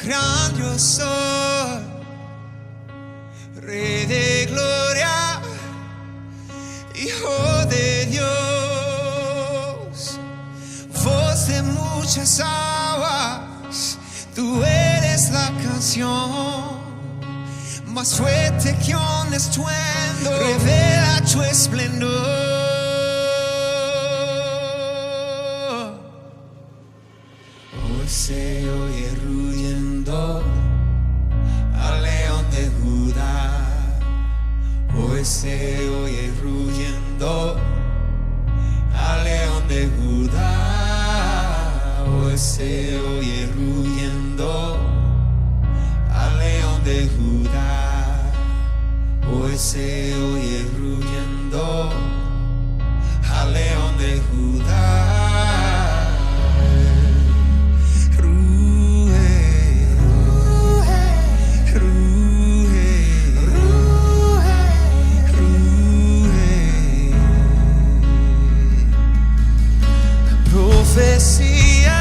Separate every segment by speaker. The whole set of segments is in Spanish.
Speaker 1: grandioso, Rey de gloria, Hijo de Dios, voz de muchas aguas, tú eres la canción más fuerte que un estruendo, revela tu esplendor. Hoy se oye rugiendo al león de Judá. Hoy se oye rugiendo al león de Judá. Hoy se oye rugiendo al león de Judá. Hoy se oye rugiendo al león de Judá. Profecía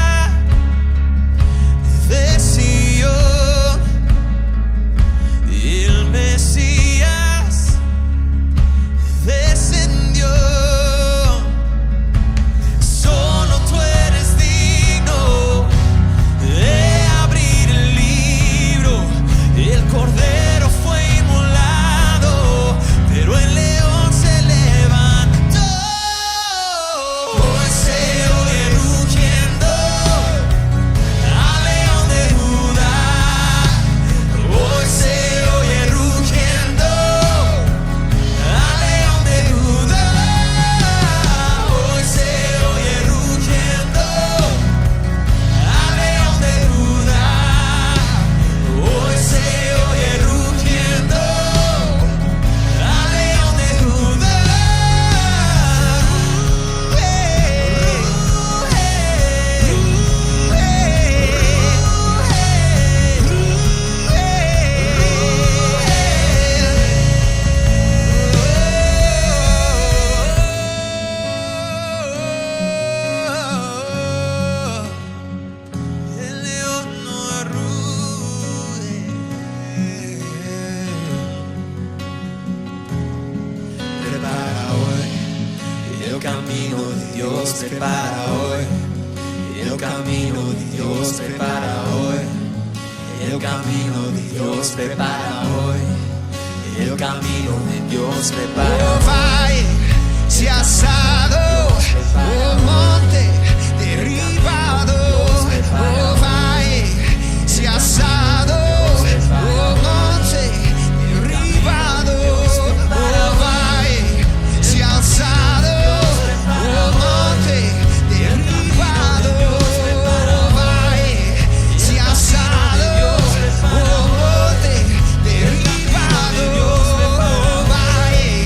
Speaker 1: de Sion, el Mesías descendió. Solo tú eres digno de abrir el libro. El Cordero fue inmolado, pero el león se levantó. Hoy se oye rugiendo al león de Judá. Hoy se oye rugiendo al león de Judá. Hoy se oye rugiendo al león de Judá. Hoy se oye rugiendo al león de Judá. El león no ruge. Prepara hoy el camino de Dios, prepara hoy el camino de Dios, prepara hoy el camino de Dios, prepara hoy el camino de Dios, prepara. Oh, valle se ha asado, oh monte derribado, oh valle se ha asado, oh monte derribado, oh valle se ha alzado, oh monte derribado, oh valle se ha alzado, oh monte derribado, oh valle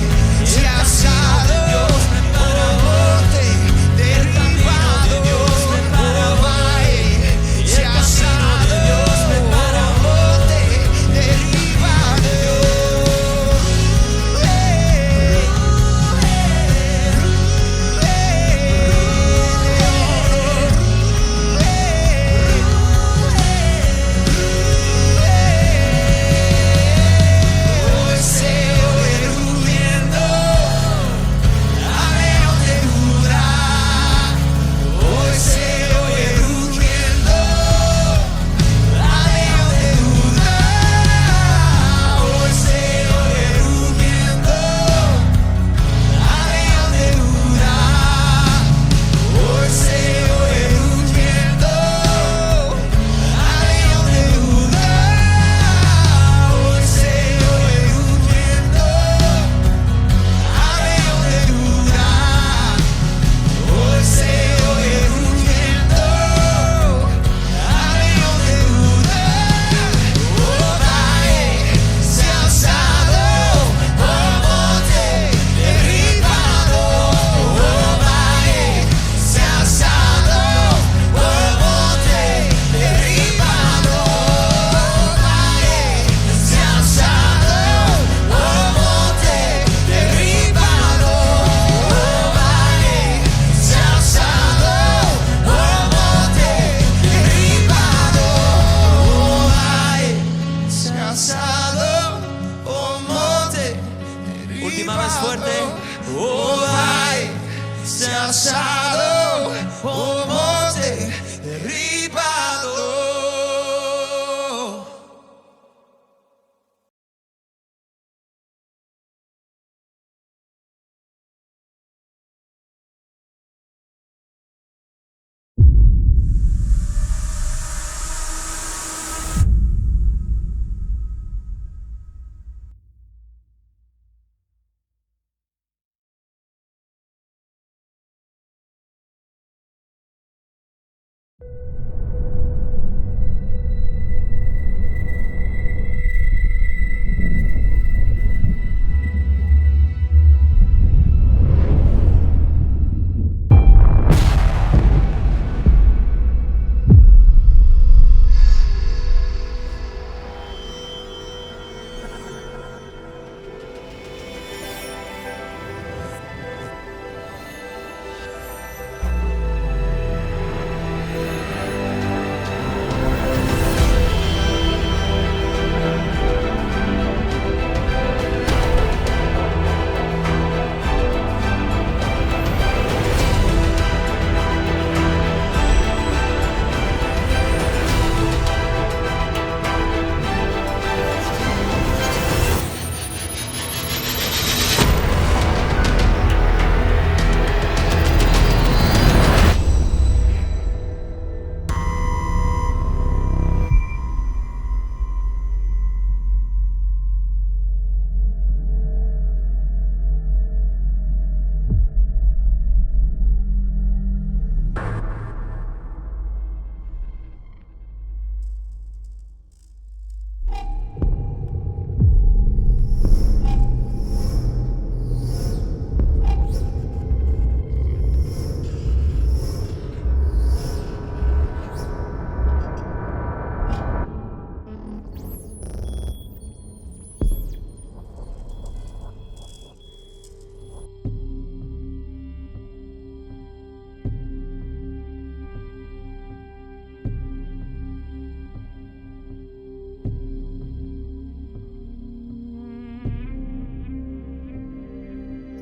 Speaker 1: se ha alzado, oh monte derribado, oh valle pasado, oh monte derribado.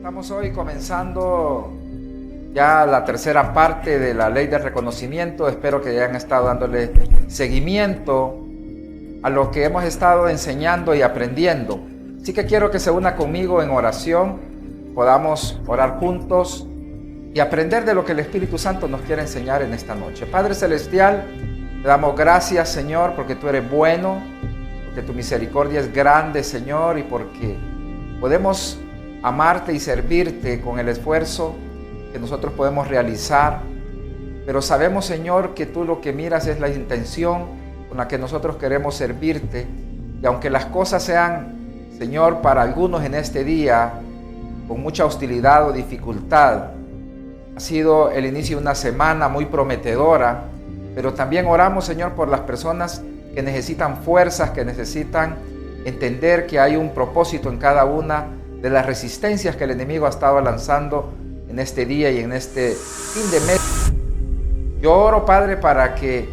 Speaker 2: Estamos hoy comenzando ya la tercera parte de la ley del reconocimiento. Espero que hayan estado dándole seguimiento a lo que hemos estado enseñando y aprendiendo. Así que quiero que se una conmigo en oración, podamos orar juntos y aprender de lo que el Espíritu Santo nos quiere enseñar en esta noche. Padre Celestial, te damos gracias, Señor, porque tú eres bueno, porque tu misericordia es grande, Señor, y porque podemos amarte y servirte con el esfuerzo que nosotros podemos realizar. Pero sabemos, Señor, que tú lo que miras es la intención con la que nosotros queremos servirte. Y aunque las cosas sean, Señor, para algunos en este día con mucha hostilidad o dificultad, ha sido el inicio de una semana muy prometedora, pero también oramos, Señor, por las personas que necesitan fuerzas, que necesitan entender que hay un propósito en cada una de las resistencias que el enemigo ha estado lanzando en este día y en este fin de mes. Yo oro, Padre, para que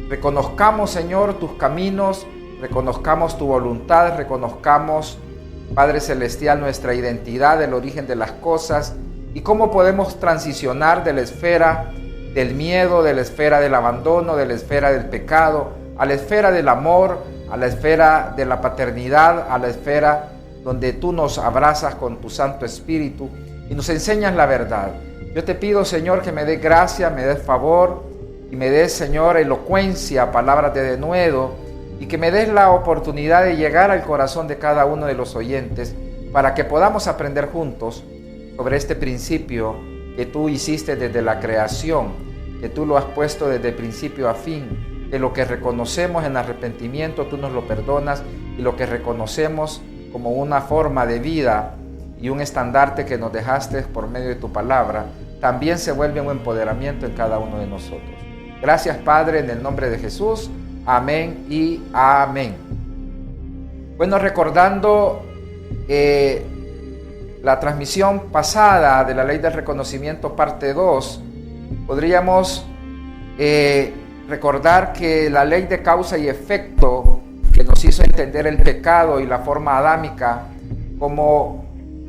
Speaker 2: reconozcamos, Señor, tus caminos, reconozcamos tu voluntad, reconozcamos, Padre Celestial, nuestra identidad, el origen de las cosas y cómo podemos transicionar de la esfera del miedo, de la esfera del abandono, de la esfera del pecado, a la esfera del amor, a la esfera de la paternidad, a la esfera donde tú nos abrazas con tu Santo Espíritu y nos enseñas la verdad. Yo te pido, Señor, que me des gracia, me des favor y me des, Señor, elocuencia, palabras de denuedo, y que me des la oportunidad de llegar al corazón de cada uno de los oyentes para que podamos aprender juntos sobre este principio que tú hiciste desde la creación, que tú lo has puesto desde principio a fin, que lo que reconocemos en arrepentimiento tú nos lo perdonas y lo que reconocemos como una forma de vida y un estandarte que nos dejaste por medio de tu palabra, también se vuelve un empoderamiento en cada uno de nosotros. Gracias, Padre, en el nombre de Jesús. Amén y amén. Bueno, recordando la transmisión pasada de la ley del reconocimiento parte 2, podríamos recordar que la ley de causa y efecto que nos hizo entender el pecado y la forma adámica, como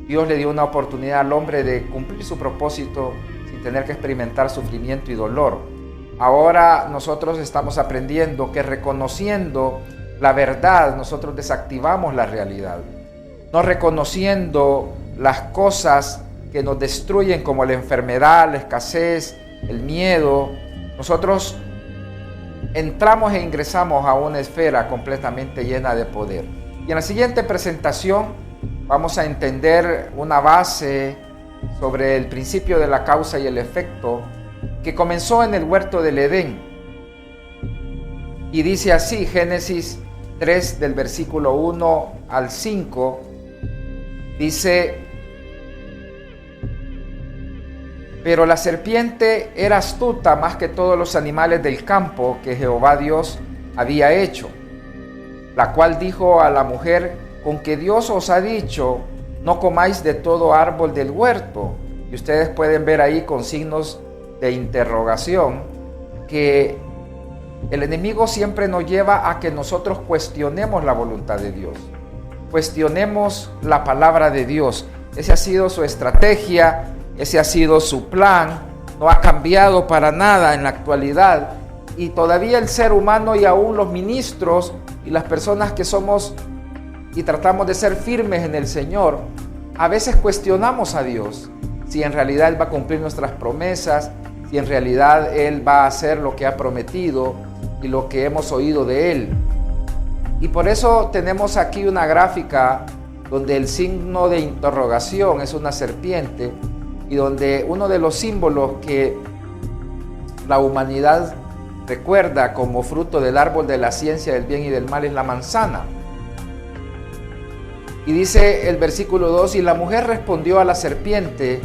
Speaker 2: Dios le dio una oportunidad al hombre de cumplir su propósito sin tener que experimentar sufrimiento y dolor. Ahora nosotros estamos aprendiendo que reconociendo la verdad, nosotros desactivamos la realidad. No reconociendo las cosas que nos destruyen como la enfermedad, la escasez, el miedo, nosotros entramos e ingresamos a una esfera completamente llena de poder. Y en la siguiente presentación vamos a entender una base sobre el principio de la causa y el efecto que comenzó en el huerto del Edén. Y dice así, Génesis 3 del versículo 1 al 5, dice: pero la serpiente era astuta más que todos los animales del campo que Jehová Dios había hecho, la cual dijo a la mujer: con que Dios os ha dicho, no comáis de todo árbol del huerto. Y ustedes pueden ver ahí con signos de interrogación que el enemigo siempre nos lleva a que nosotros cuestionemos la voluntad de Dios, cuestionemos la palabra de Dios. Esa ha sido su estrategia, ese ha sido su plan, no ha cambiado para nada en la actualidad. Y todavía el ser humano y aún los ministros y las personas que somos y tratamos de ser firmes en el Señor, a veces cuestionamos a Dios, si en realidad Él va a cumplir nuestras promesas, si en realidad Él va a hacer lo que ha prometido y lo que hemos oído de Él. Y por eso tenemos aquí una gráfica donde el signo de interrogación es una serpiente y donde uno de los símbolos que la humanidad recuerda como fruto del árbol de la ciencia del bien y del mal es la manzana. Y dice el versículo 2, y la mujer respondió a la serpiente: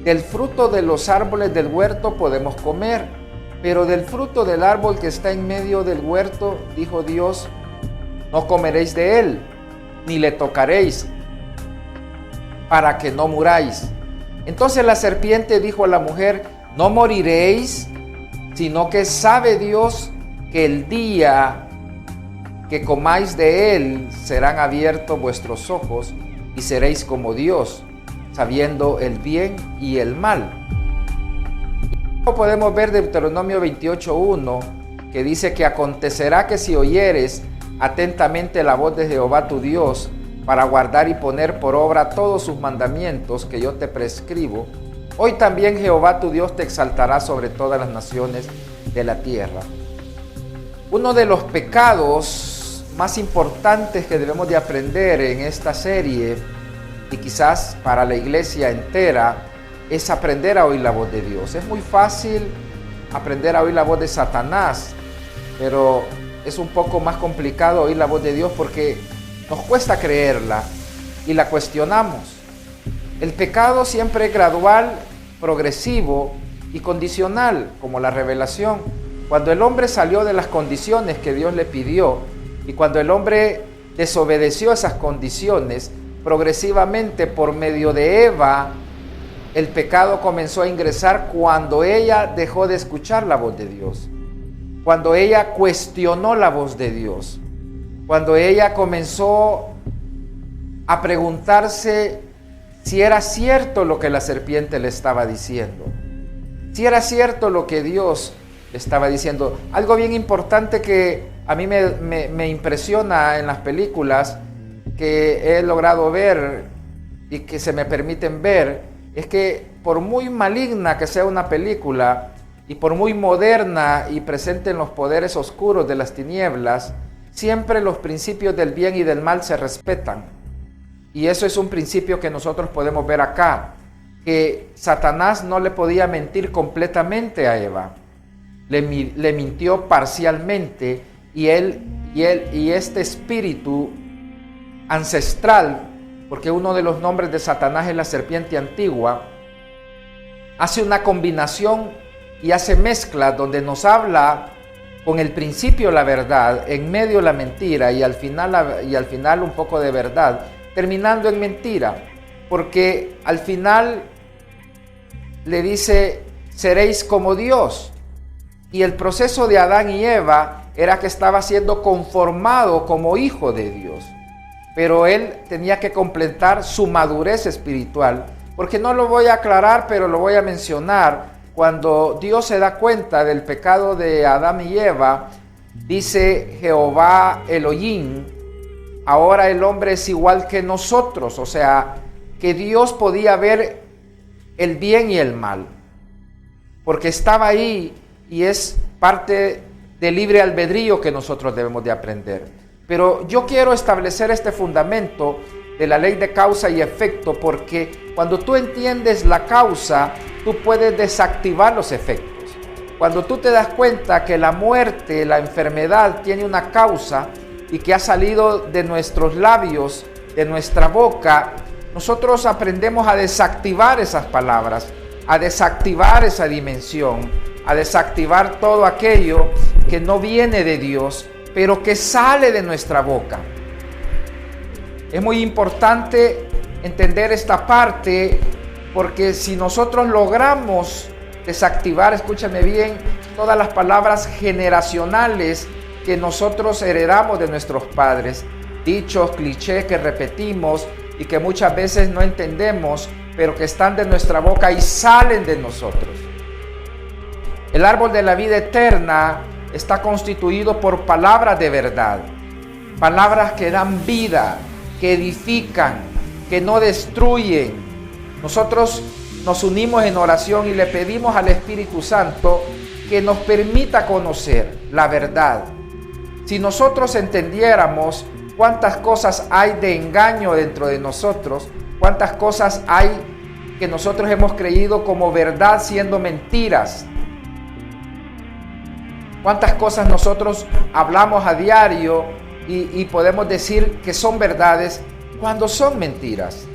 Speaker 2: del fruto de los árboles del huerto podemos comer, pero del fruto del árbol que está en medio del huerto, dijo Dios, no comeréis de él, ni le tocaréis, para que no muráis. Entonces la serpiente dijo a la mujer: no moriréis, sino que sabe Dios que el día que comáis de él serán abiertos vuestros ojos y seréis como Dios, sabiendo el bien y el mal. Y podemos ver Deuteronomio 28:1, que dice que acontecerá que si oyeres atentamente la voz de Jehová tu Dios, para guardar y poner por obra todos sus mandamientos que yo te prescribo, hoy también Jehová tu Dios te exaltará sobre todas las naciones de la tierra. Uno de los pecados más importantes que debemos de aprender en esta serie, y quizás para la iglesia entera, es aprender a oír la voz de Dios. Es muy fácil aprender a oír la voz de Satanás, pero es un poco más complicado oír la voz de Dios porque nos cuesta creerla y la cuestionamos. El pecado siempre es gradual, progresivo y condicional, como la revelación. Cuando el hombre salió de las condiciones que Dios le pidió y cuando el hombre desobedeció esas condiciones, progresivamente por medio de Eva, el pecado comenzó a ingresar cuando ella dejó de escuchar la voz de Dios, cuando ella cuestionó la voz de Dios, cuando ella comenzó a preguntarse si era cierto lo que la serpiente le estaba diciendo, si era cierto lo que Dios estaba diciendo. Algo bien importante que a mí me impresiona en las películas que he logrado ver y que se me permiten ver, es que por muy maligna que sea una película y por muy moderna y presente en los poderes oscuros de las tinieblas, siempre los principios del bien y del mal se respetan. Y eso es un principio que nosotros podemos ver acá, que Satanás no le podía mentir completamente a Eva, le mintió parcialmente, y este espíritu ancestral, porque uno de los nombres de Satanás es la serpiente antigua, hace una combinación y hace mezcla donde nos habla con el principio la verdad, en medio la mentira y al final un poco de verdad, terminando en mentira, porque al final le dice: seréis como Dios. Y el proceso de Adán y Eva era que estaba siendo conformado como hijo de Dios, pero él tenía que completar su madurez espiritual, porque no lo voy a aclarar, pero lo voy a mencionar. Cuando Dios se da cuenta del pecado de Adán y Eva, dice Jehová Elohim, ahora el hombre es igual que nosotros, o sea, que Dios podía ver el bien y el mal, porque estaba ahí y es parte del libre albedrío que nosotros debemos de aprender. Pero yo quiero establecer este fundamento de la ley de causa y efecto, porque cuando tú entiendes la causa, tú puedes desactivar los efectos. Cuando tú te das cuenta que la muerte, la enfermedad tiene una causa y que ha salido de nuestros labios, de nuestra boca, nosotros aprendemos a desactivar esas palabras, a desactivar esa dimensión, a desactivar todo aquello que no viene de Dios, pero que sale de nuestra boca. Es muy importante entender esta parte, porque si nosotros logramos desactivar, escúchame bien, todas las palabras generacionales que nosotros heredamos de nuestros padres, dichos, clichés que repetimos y que muchas veces no entendemos, pero que están de nuestra boca y salen de nosotros. El árbol de la vida eterna está constituido por palabras de verdad, palabras que dan vida, que edifican, que no destruyen. Nosotros nos unimos en oración y le pedimos al Espíritu Santo que nos permita conocer la verdad. Si nosotros entendiéramos cuántas cosas hay de engaño dentro de nosotros, cuántas cosas hay que nosotros hemos creído como verdad siendo mentiras, cuántas cosas nosotros hablamos a diario y podemos decir que son verdades cuando son mentiras.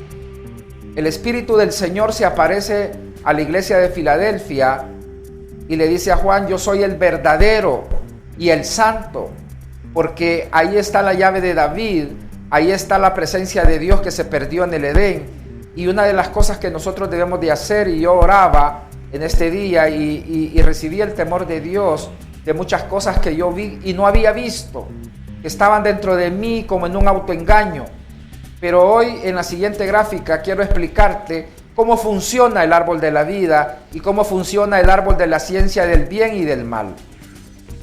Speaker 2: El Espíritu del Señor se aparece a la iglesia de Filadelfia y le dice a Juan: yo soy el verdadero y el santo, porque ahí está la llave de David, ahí está la presencia de Dios que se perdió en el Edén. Y una de las cosas que nosotros debemos de hacer, y yo oraba en este día y recibí el temor de Dios de muchas cosas que yo vi y no había visto, que estaban dentro de mí como en un autoengaño. Pero hoy en la siguiente gráfica quiero explicarte cómo funciona el árbol de la vida y cómo funciona el árbol de la ciencia del bien y del mal.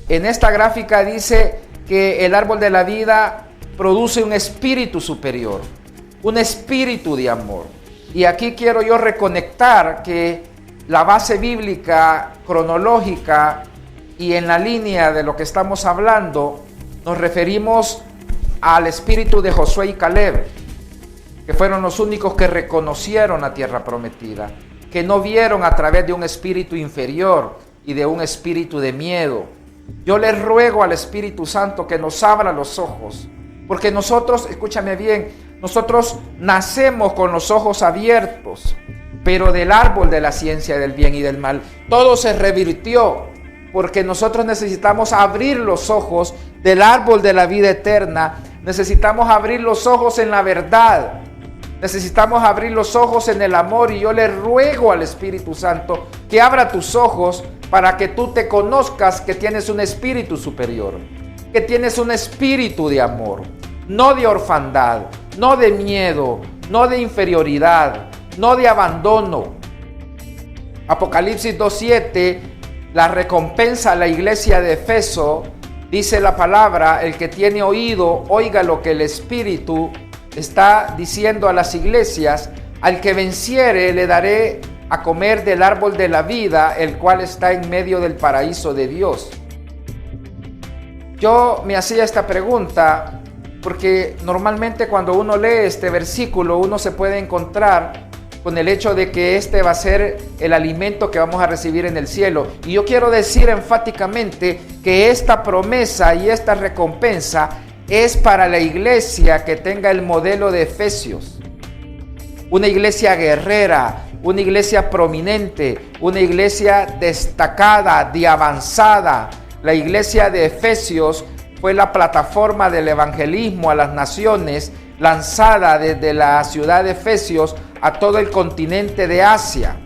Speaker 2: En esta gráfica dice que el árbol de la vida produce un espíritu superior, un espíritu de amor. Y aquí quiero yo reconectar que la base bíblica, cronológica y en la línea de lo que estamos hablando, nos referimos al espíritu de Josué y Caleb, que fueron los únicos que reconocieron la tierra prometida, que no vieron a través de un espíritu inferior y de un espíritu de miedo. Yo les ruego al Espíritu Santo que nos abra los ojos, porque nosotros, escúchame bien, nosotros nacemos con los ojos abiertos, pero del árbol de la ciencia del bien y del mal todo se revirtió, porque nosotros necesitamos abrir los ojos del árbol de la vida eterna, necesitamos abrir los ojos en la verdad, necesitamos abrir los ojos en el amor. Y yo le ruego al Espíritu Santo que abra tus ojos para que tú te conozcas que tienes un espíritu superior, que tienes un espíritu de amor, no de orfandad, no de miedo, no de inferioridad, no de abandono. Apocalipsis 2:7, la recompensa a la iglesia de Efeso, dice la palabra: el que tiene oído, oiga lo que el Espíritu está diciendo a las iglesias. Al que venciere le daré a comer del árbol de la vida, el cual está en medio del paraíso de Dios. Yo me hacía esta pregunta porque normalmente cuando uno lee este versículo, uno se puede encontrar con el hecho de que este va a ser el alimento que vamos a recibir en el cielo. Y yo quiero decir enfáticamente que esta promesa y esta recompensa es para la iglesia que tenga el modelo de Efesios. Una iglesia guerrera, una iglesia prominente, una iglesia destacada, de avanzada. La iglesia de Efesios fue la plataforma del evangelismo a las naciones, lanzada desde la ciudad de Efesios a todo el continente de Asia.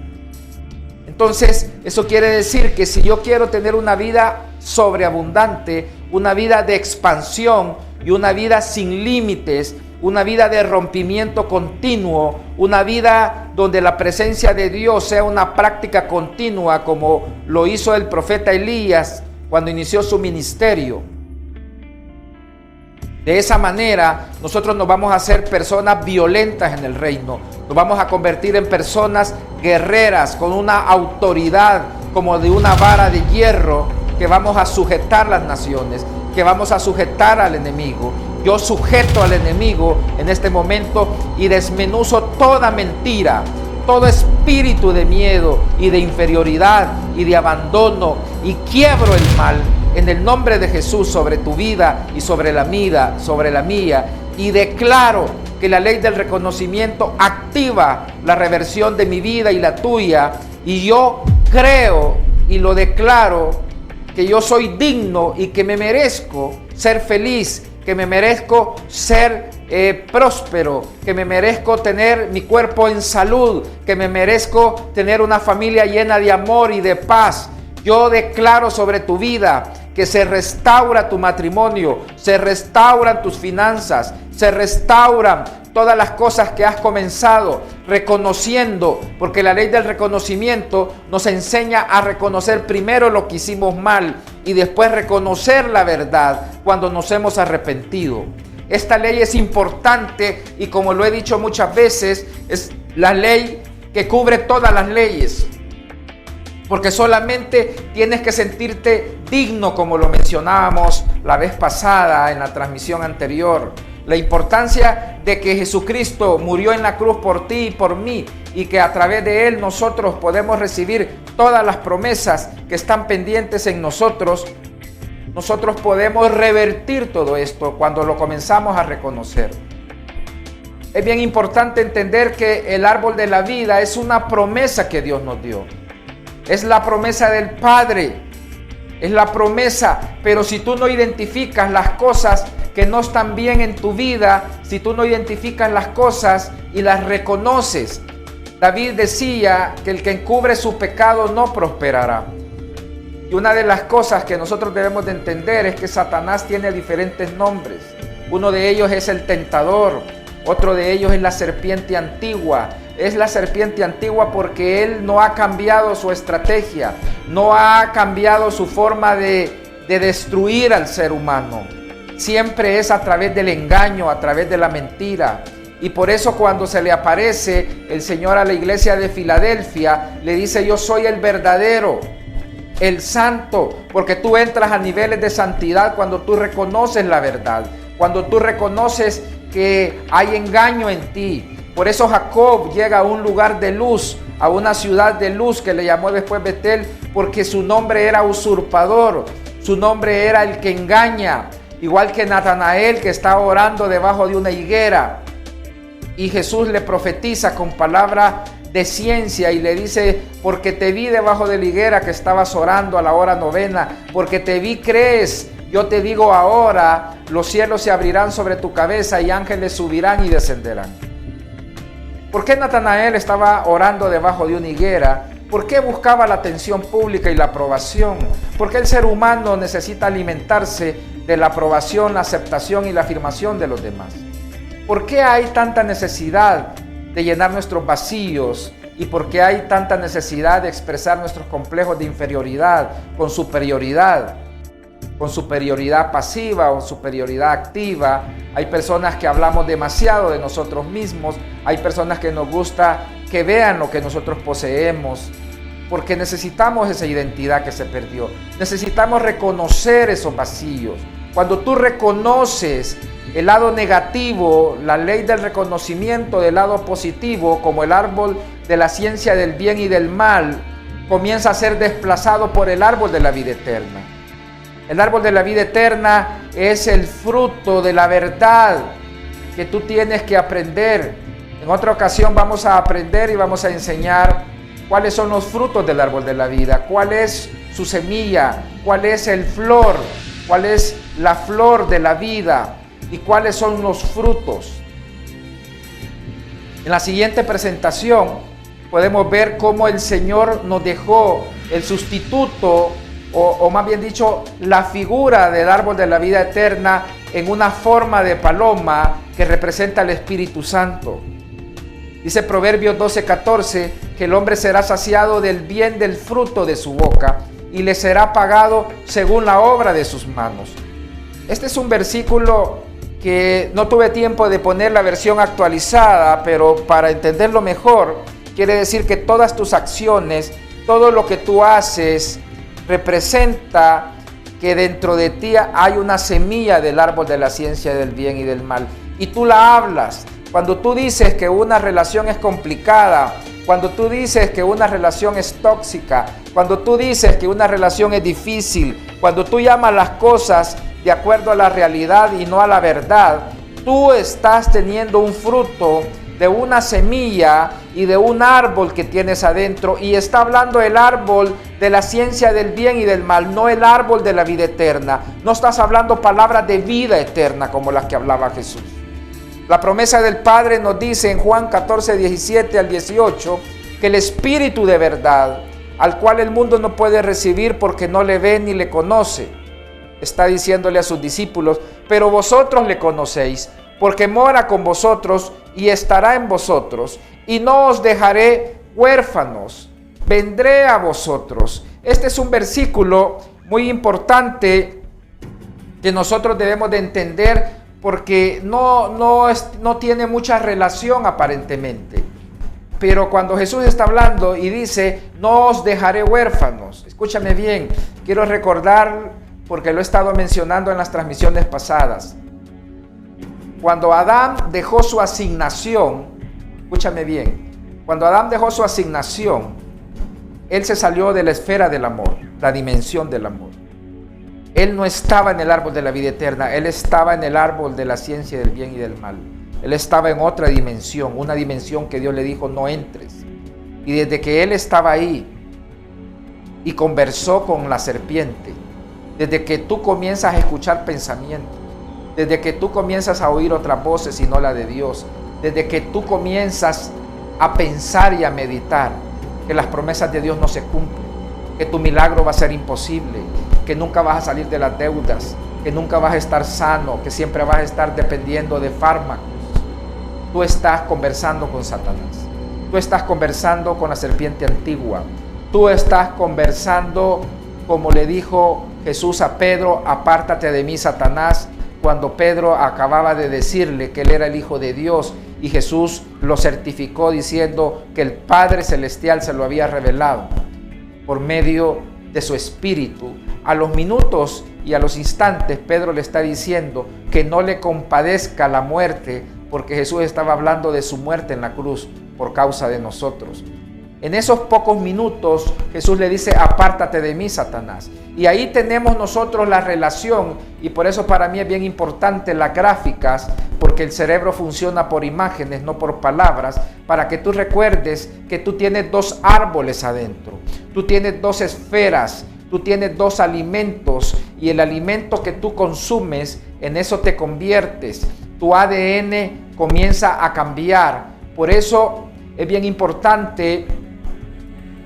Speaker 2: Entonces, eso quiere decir que si yo quiero tener una vida sobreabundante, una vida de expansión y una vida sin límites, una vida de rompimiento continuo, una vida donde la presencia de Dios sea una práctica continua, como lo hizo el profeta Elías cuando inició su ministerio. De esa manera, nosotros nos vamos a hacer personas violentas en el reino. Nos vamos a convertir en personas guerreras con una autoridad como de una vara de hierro, que vamos a sujetar las naciones, que vamos a sujetar al enemigo. Yo sujeto al enemigo en este momento y desmenuzo toda mentira, todo espíritu de miedo y de inferioridad y de abandono, y quiebro el mal en el nombre de Jesús sobre tu vida y sobre la mía, y declaro que la ley del reconocimiento activa la reversión de mi vida y la tuya, y yo creo y lo declaro que yo soy digno y que me merezco ser feliz, que me merezco ser próspero, que me merezco tener mi cuerpo en salud, que me merezco tener una familia llena de amor y de paz. Yo declaro sobre tu vida que se restaura tu matrimonio, se restauran tus finanzas, se restauran todas las cosas que has comenzado reconociendo, porque la ley del reconocimiento nos enseña a reconocer primero lo que hicimos mal y después reconocer la verdad cuando nos hemos arrepentido. Esta ley es importante y, como lo he dicho muchas veces, es la ley que cubre todas las leyes. Porque solamente tienes que sentirte digno, como lo mencionábamos la vez pasada en la transmisión anterior. La importancia de que Jesucristo murió en la cruz por ti y por mí, y que a través de Él nosotros podemos recibir todas las promesas que están pendientes en nosotros. Nosotros podemos revertir todo esto cuando lo comenzamos a reconocer. Es bien importante entender que el árbol de la vida es una promesa que Dios nos dio. Es la promesa del Padre, es la promesa, pero si tú no identificas las cosas que no están bien en tu vida, si tú no identificas las cosas y las reconoces, David decía que el que encubre su pecado no prosperará. Y una de las cosas que nosotros debemos de entender es que Satanás tiene diferentes nombres. Uno de ellos es el tentador, otro de ellos es la serpiente antigua. Es la serpiente antigua porque él no ha cambiado su estrategia, no ha cambiado su forma de destruir al ser humano. Siempre es a través del engaño, a través de la mentira. Y por eso cuando se le aparece el Señor a la iglesia de Filadelfia, le dice: yo soy el verdadero, el santo, porque tú entras a niveles de santidad cuando tú reconoces la verdad, cuando tú reconoces que hay engaño en ti. Por eso Jacob llega a un lugar de luz, a una ciudad de luz que le llamó después Betel, porque su nombre era usurpador, su nombre era el que engaña, igual que Natanael, que está orando debajo de una higuera, y Jesús le profetiza con palabra de ciencia y le dice: porque te vi debajo de la higuera que estabas orando a la hora novena, porque te vi crees. Yo te digo ahora, los cielos se abrirán sobre tu cabeza y ángeles subirán y descenderán. ¿Por qué Natanael estaba orando debajo de una higuera? ¿Por qué buscaba la atención pública y la aprobación? ¿Por qué el ser humano necesita alimentarse de la aprobación, la aceptación y la afirmación de los demás? ¿Por qué hay tanta necesidad de llenar nuestros vacíos? ¿Y por qué hay tanta necesidad de expresar nuestros complejos de inferioridad con superioridad? Con superioridad pasiva o superioridad activa. Hay personas que hablamos demasiado de nosotros mismos. Hay personas que nos gusta que vean lo que nosotros poseemos, porque necesitamos esa identidad que se perdió. Necesitamos reconocer esos vacíos. Cuando tú reconoces el lado negativo, la ley del reconocimiento del lado positivo, como el árbol de la ciencia del bien y del mal, comienza a ser desplazado por el árbol de la vida eterna. El árbol de la vida eterna es el fruto de la verdad que tú tienes que aprender. En otra ocasión vamos a aprender y vamos a enseñar cuáles son los frutos del árbol de la vida, cuál es su semilla, cuál es el flor, cuál es la flor de la vida y cuáles son los frutos. En la siguiente presentación podemos ver cómo el Señor nos dejó el sustituto, o más bien dicho, la figura del árbol de la vida eterna en una forma de paloma, que representa al Espíritu Santo. Dice Proverbios 12:14 que el hombre será saciado del bien del fruto de su boca y le será pagado según la obra de sus manos. Este es un versículo que no tuve tiempo de poner la versión actualizada, pero para entenderlo mejor, quiere decir que todas tus acciones, todo lo que tú haces, representa que dentro de ti hay una semilla del árbol de la ciencia del bien y del mal. Y tú la hablas. Cuando tú dices que una relación es complicada, cuando tú dices que una relación es tóxica, cuando tú dices que una relación es difícil, cuando tú llamas las cosas de acuerdo a la realidad y no a la verdad, tú estás teniendo un fruto de una semilla y de un árbol que tienes adentro, y está hablando el árbol de la ciencia del bien y del mal, no el árbol de la vida eterna. No estás hablando palabras de vida eterna como las que hablaba Jesús. La promesa del Padre nos dice en Juan 14, 17 al 18, que el Espíritu de verdad, al cual el mundo no puede recibir porque no le ve ni le conoce, está diciéndole a sus discípulos, pero vosotros le conocéis, porque mora con vosotros y estará en vosotros, y no os dejaré huérfanos, vendré a vosotros. Este es un versículo muy importante que nosotros debemos de entender, porque no tiene mucha relación aparentemente. Pero cuando Jesús está hablando y dice, no os dejaré huérfanos, escúchame bien, quiero recordar, porque lo he estado mencionando en las transmisiones pasadas. Cuando Adán dejó su asignación, escúchame bien, cuando Adán dejó su asignación, él se salió de la esfera del amor, la dimensión del amor. Él no estaba en el árbol de la vida eterna, él estaba en el árbol de la ciencia del bien y del mal. Él estaba en otra dimensión, una dimensión que Dios le dijo no entres. Y desde que él estaba ahí y conversó con la serpiente, desde que tú comienzas a escuchar pensamientos, desde que tú comienzas a oír otras voces y no la de Dios, desde que tú comienzas a pensar y a meditar que las promesas de Dios no se cumplen, que tu milagro va a ser imposible, que nunca vas a salir de las deudas, que nunca vas a estar sano, que siempre vas a estar dependiendo de fármacos, tú estás conversando con Satanás, tú estás conversando con la serpiente antigua, tú estás conversando como le dijo Jesús a Pedro, apártate de mí, Satanás, cuando Pedro acababa de decirle que él era el Hijo de Dios, y Jesús lo certificó diciendo que el Padre Celestial se lo había revelado por medio de su Espíritu. A los minutos y a los instantes, Pedro le está diciendo que no le compadezca la muerte, porque Jesús estaba hablando de su muerte en la cruz por causa de nosotros. En esos pocos minutos, Jesús le dice, apártate de mí, Satanás. Y ahí tenemos nosotros la relación, y por eso para mí es bien importante las gráficas, porque el cerebro funciona por imágenes, no por palabras, para que tú recuerdes que tú tienes dos árboles adentro, tú tienes dos esferas, tú tienes dos alimentos, y el alimento que tú consumes, en eso te conviertes. Tu ADN comienza a cambiar. Por eso es bien importante.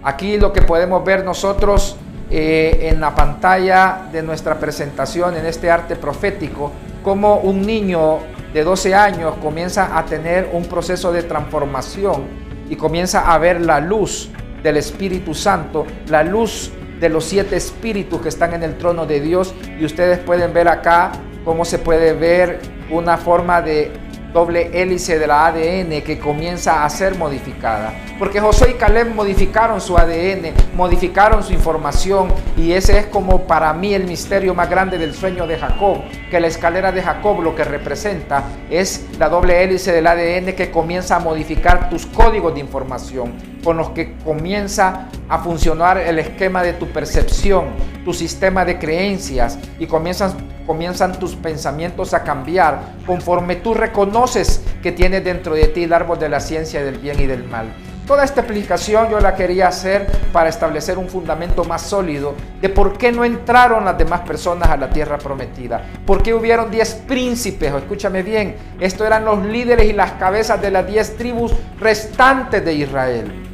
Speaker 2: Aquí lo que podemos ver nosotros en la pantalla de nuestra presentación en este arte profético, como un niño de 12 años comienza a tener un proceso de transformación y comienza a ver la luz del Espíritu Santo, la luz de los 7 espíritus que están en el trono de Dios. Y ustedes pueden ver acá cómo se puede ver una forma de doble hélice de la ADN que comienza a ser modificada, porque Josué y Caleb modificaron su ADN, modificaron su información, y ese es como para mí el misterio más grande del sueño de Jacob, que la escalera de Jacob lo que representa es la doble hélice del ADN que comienza a modificar tus códigos de información, con los que comienza a funcionar el esquema de tu percepción, tu sistema de creencias, y comienzan tus pensamientos a cambiar conforme tú reconoces que tienes dentro de ti el árbol de la ciencia del bien y del mal. Toda esta explicación yo la quería hacer para establecer un fundamento más sólido de por qué no entraron las demás personas a la tierra prometida. ¿Por qué hubieron 10 príncipes? Escúchame bien, estos eran los líderes y las cabezas de las 10 tribus restantes de Israel.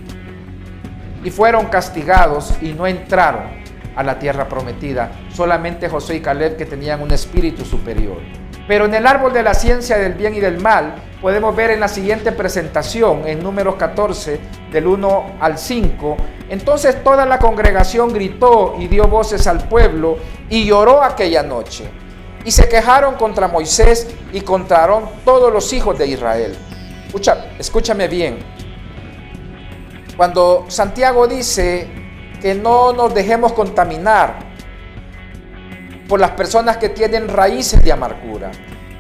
Speaker 2: Y fueron castigados y no entraron a la tierra prometida. Solamente Josué y Caleb, que tenían un espíritu superior. Pero en el árbol de la ciencia del bien y del mal, podemos ver en la siguiente presentación, en Números 14, del 1 al 5. Entonces toda la congregación gritó y dio voces al pueblo y lloró aquella noche. Y se quejaron contra Moisés y contra Aarón todos los hijos de Israel. Escúchame bien. Cuando Santiago dice que no nos dejemos contaminar por las personas que tienen raíces de amargura,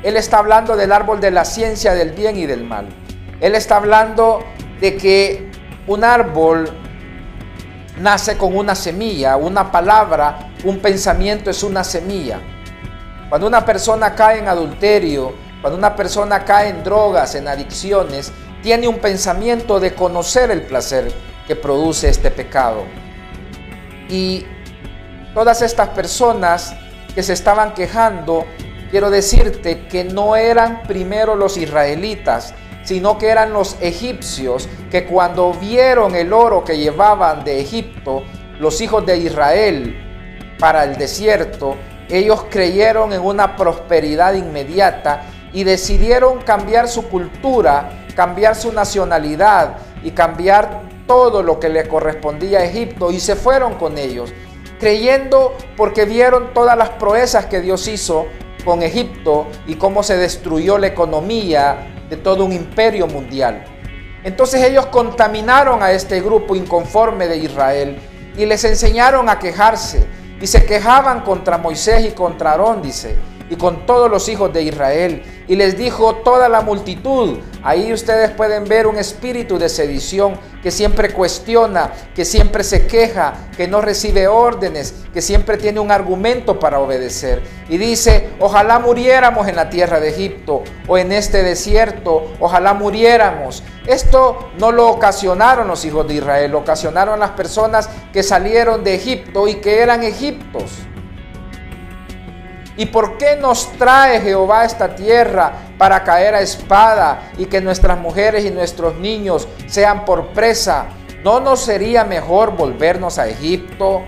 Speaker 2: él está hablando del árbol de la ciencia del bien y del mal. Él está hablando de que un árbol nace con una semilla, una palabra, un pensamiento es una semilla. Cuando una persona cae en adulterio, cuando una persona cae en drogas, en adicciones, tiene un pensamiento de conocer el placer que produce este pecado. Y todas estas personas que se estaban quejando, quiero decirte que no eran primero los israelitas, sino que eran los egipcios, que cuando vieron el oro que llevaban de Egipto, los hijos de Israel, para el desierto, ellos creyeron en una prosperidad inmediata y decidieron cambiar su cultura, cambiar su nacionalidad y cambiar todo lo que le correspondía a Egipto, y se fueron con ellos, creyendo porque vieron todas las proezas que Dios hizo con Egipto y cómo se destruyó la economía de todo un imperio mundial. Entonces ellos contaminaron a este grupo inconforme de Israel y les enseñaron a quejarse, y se quejaban contra Moisés y contra Aarón, dice, y con todos los hijos de Israel, y les dijo toda la multitud. Ahí ustedes pueden ver un espíritu de sedición que siempre cuestiona, que siempre se queja, que no recibe órdenes, que siempre tiene un argumento para obedecer. Y dice, ojalá muriéramos en la tierra de Egipto o en este desierto, ojalá muriéramos. Esto no lo ocasionaron los hijos de Israel, lo ocasionaron las personas que salieron de Egipto y que eran egiptos. ¿Y por qué nos trae Jehová a esta tierra para caer a espada y que nuestras mujeres y nuestros niños sean por presa? ¿No nos sería mejor volvernos a Egipto?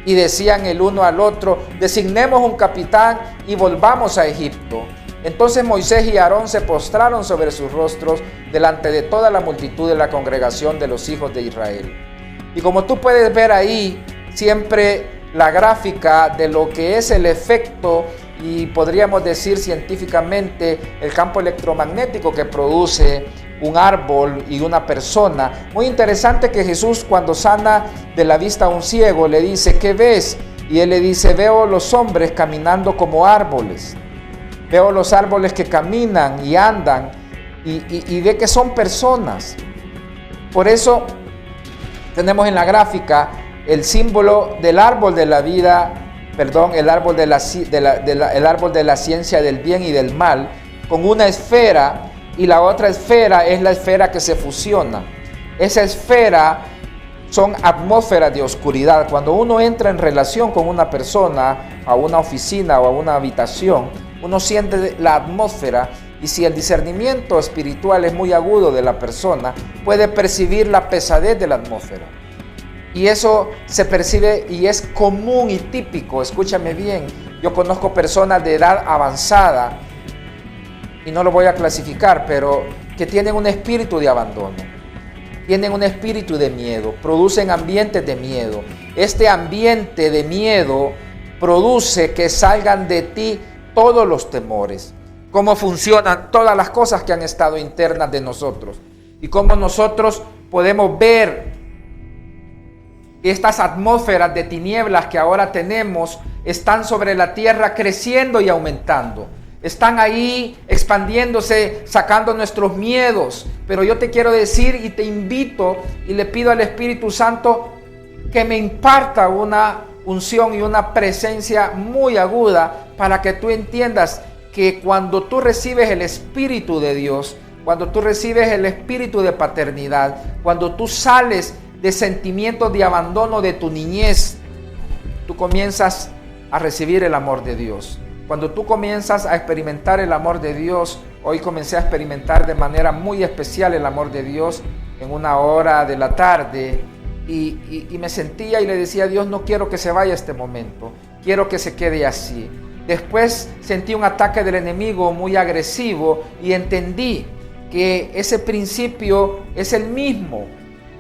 Speaker 2: Y decían el uno al otro, designemos un capitán y volvamos a Egipto. Entonces Moisés y Aarón se postraron sobre sus rostros delante de toda la multitud de la congregación de los hijos de Israel. Y como tú puedes ver ahí, siempre la gráfica de lo que es el efecto, y podríamos decir científicamente el campo electromagnético que produce un árbol y una persona. Muy interesante que Jesús, cuando sana de la vista a un ciego, le dice, ¿qué ves? Y él le dice, veo los hombres caminando como árboles. Veo los árboles que caminan y andan y ve que son personas. Por eso tenemos en la gráfica el símbolo del árbol de la vida, el árbol de la ciencia del bien y del mal, con una esfera, y la otra esfera es la esfera que se fusiona. Esa esfera son atmósferas de oscuridad. Cuando uno entra en relación con una persona, a una oficina o a una habitación, uno siente la atmósfera, y si el discernimiento espiritual es muy agudo de la persona, puede percibir la pesadez de la atmósfera. Y eso se percibe y es común y típico. Escúchame bien, yo conozco personas de edad avanzada, y no lo voy a clasificar, pero que tienen un espíritu de abandono, tienen un espíritu de miedo, producen ambientes de miedo. Este ambiente de miedo produce que salgan de ti todos los temores. Cómo funcionan todas las cosas que han estado internas de nosotros y cómo nosotros podemos ver estas atmósferas de tinieblas que ahora tenemos están sobre la tierra creciendo y aumentando. Están ahí expandiéndose, sacando nuestros miedos. Pero yo te quiero decir y te invito y le pido al Espíritu Santo que me imparta una unción y una presencia muy aguda para que tú entiendas que cuando tú recibes el Espíritu de Dios, cuando tú recibes el Espíritu de paternidad, cuando tú sales de sentimientos de abandono de tu niñez, tú comienzas a recibir el amor de Dios. Cuando tú comienzas a experimentar el amor de Dios, hoy comencé a experimentar de manera muy especial el amor de Dios en una hora de la tarde y me sentía y le decía a Dios, no quiero que se vaya este momento, quiero que se quede así. Después sentí un ataque del enemigo muy agresivo y entendí que ese principio es el mismo.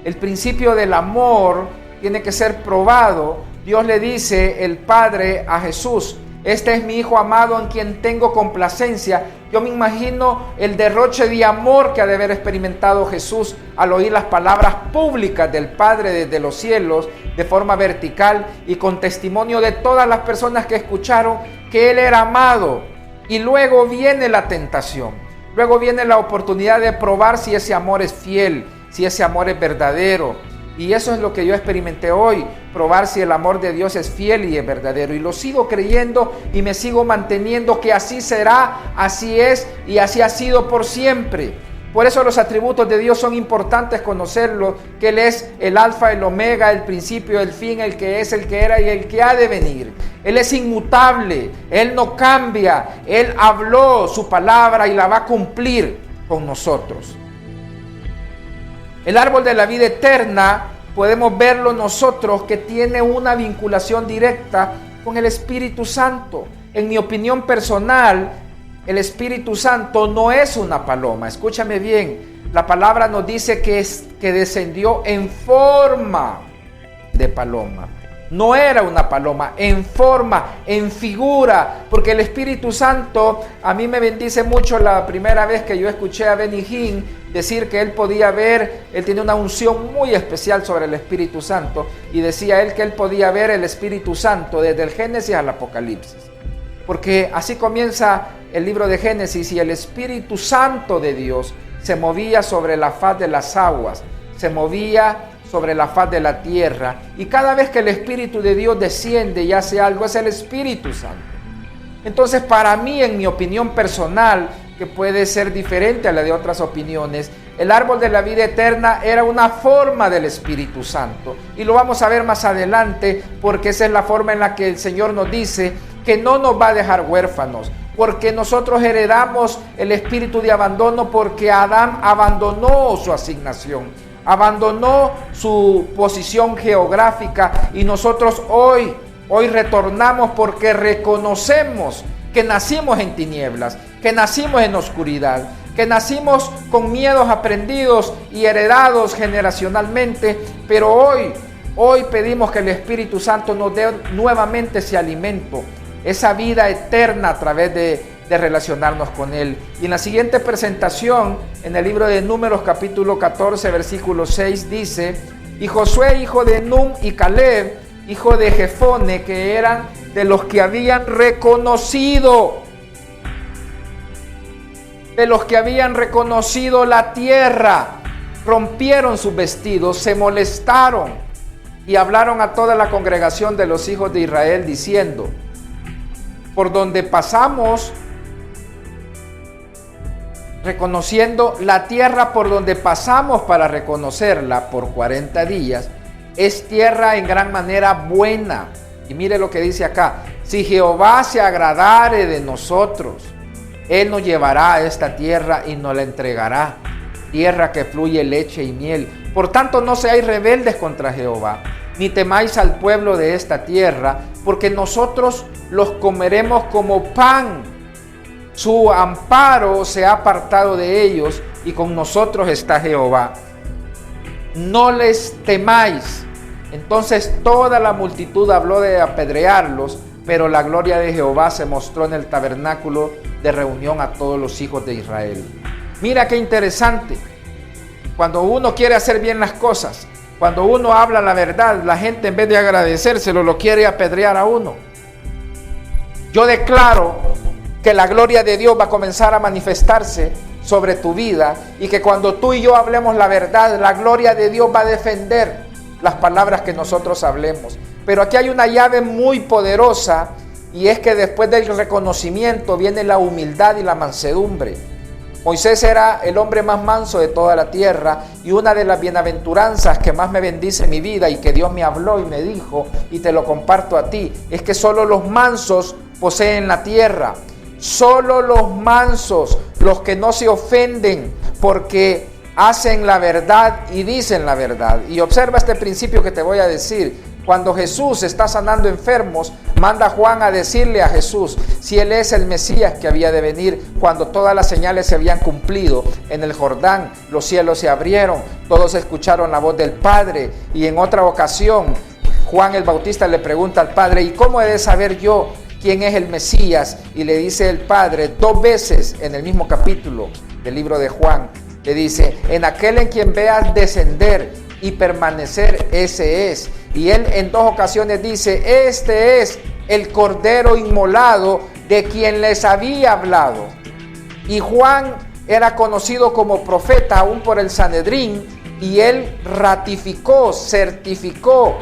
Speaker 2: El principio del amor tiene que ser probado. Dios le dice, el Padre, a Jesús: este es mi Hijo amado en quien tengo complacencia. Yo me imagino el derroche de amor que ha de haber experimentado Jesús al oír las palabras públicas del Padre desde los cielos, de forma vertical y con testimonio de todas las personas que escucharon que Él era amado. Y luego viene la tentación, luego viene la oportunidad de probar si ese amor es fiel, si ese amor es verdadero. Y eso es lo que yo experimenté hoy, probar si el amor de Dios es fiel y es verdadero. Y lo sigo creyendo y me sigo manteniendo que así será, así es y así ha sido por siempre. Por eso los atributos de Dios son importantes conocerlos, que Él es el alfa, el omega, el principio, el fin, el que es, el que era y el que ha de venir. Él es inmutable, Él no cambia, Él habló su palabra y la va a cumplir con nosotros. El árbol de la vida eterna podemos verlo nosotros que tiene una vinculación directa con el Espíritu Santo. En mi opinión personal, el Espíritu Santo no es una paloma. Escúchame bien, la palabra nos dice que descendió en forma de paloma. No era una paloma, en forma, en figura, porque el Espíritu Santo a mí me bendice mucho. La primera vez que yo escuché a Benny Hinn decir que él podía ver, él tiene una unción muy especial sobre el Espíritu Santo, y decía él que él podía ver el Espíritu Santo desde el Génesis al Apocalipsis, porque así comienza el libro de Génesis, y el Espíritu Santo de Dios se movía sobre la faz de las aguas, se movía sobre la faz de la tierra, y cada vez que el Espíritu de Dios desciende y hace algo, es el Espíritu Santo. Entonces, para mí, en mi opinión personal, que puede ser diferente a la de otras opiniones, el árbol de la vida eterna era una forma del Espíritu Santo, y lo vamos a ver más adelante, porque esa es la forma en la que el Señor nos dice que no nos va a dejar huérfanos, porque nosotros heredamos el espíritu de abandono, porque Adán abandonó su asignación, abandonó su posición geográfica, y nosotros hoy retornamos porque reconocemos que nacimos en tinieblas, que nacimos en oscuridad, que nacimos con miedos aprendidos y heredados generacionalmente, pero hoy pedimos que el Espíritu Santo nos dé nuevamente ese alimento, esa vida eterna a través de relacionarnos con Él. Y en la siguiente presentación, en el libro de Números capítulo 14, versículo 6, dice: y Josué, hijo de Nun, y Caleb, hijo de Jefone, que eran de los que habían reconocido, la tierra, rompieron sus vestidos, se molestaron y hablaron a toda la congregación de los hijos de Israel diciendo: por donde pasamos, reconociendo la tierra por donde pasamos para reconocerla por 40 días, es tierra en gran manera buena. Y mire lo que dice acá: si Jehová se agradare de nosotros, Él nos llevará a esta tierra y nos la entregará, tierra que fluye leche y miel. Por tanto, no seáis rebeldes contra Jehová, ni temáis al pueblo de esta tierra, porque nosotros los comeremos como pan. Su amparo se ha apartado de ellos, y con nosotros está Jehová. No les temáis. Entonces toda la multitud habló de apedrearlos, pero la gloria de Jehová se mostró en el tabernáculo de reunión a todos los hijos de Israel. Mira qué interesante. Cuando uno quiere hacer bien las cosas, cuando uno habla la verdad, la gente, en vez de agradecérselo, lo quiere apedrear a uno. Yo declaro que la gloria de Dios va a comenzar a manifestarse sobre tu vida, y que cuando tú y yo hablemos la verdad, la gloria de Dios va a defender las palabras que nosotros hablemos. Pero aquí hay una llave muy poderosa, y es que después del reconocimiento viene la humildad y la mansedumbre. Moisés era el hombre más manso de toda la tierra, y una de las bienaventuranzas que más me bendice mi vida, y que Dios me habló y me dijo, y te lo comparto a ti, es que solo los mansos poseen la tierra. Solo los mansos, los que no se ofenden porque hacen la verdad y dicen la verdad. Y observa este principio que te voy a decir. Cuando Jesús está sanando enfermos, manda Juan a decirle a Jesús si él es el Mesías que había de venir. Cuando todas las señales se habían cumplido en el Jordán, los cielos se abrieron, todos escucharon la voz del Padre. Y en otra ocasión, Juan el Bautista le pregunta al Padre: ¿y cómo he de saber yo quién es el Mesías? Y le dice el Padre 2 veces en el mismo capítulo del libro de Juan, le dice: en aquel en quien veas descender y permanecer, ese es. Y él en 2 ocasiones dice: este es el Cordero inmolado de quien les había hablado. Y Juan era conocido como profeta aún por el Sanedrín, y él ratificó, certificó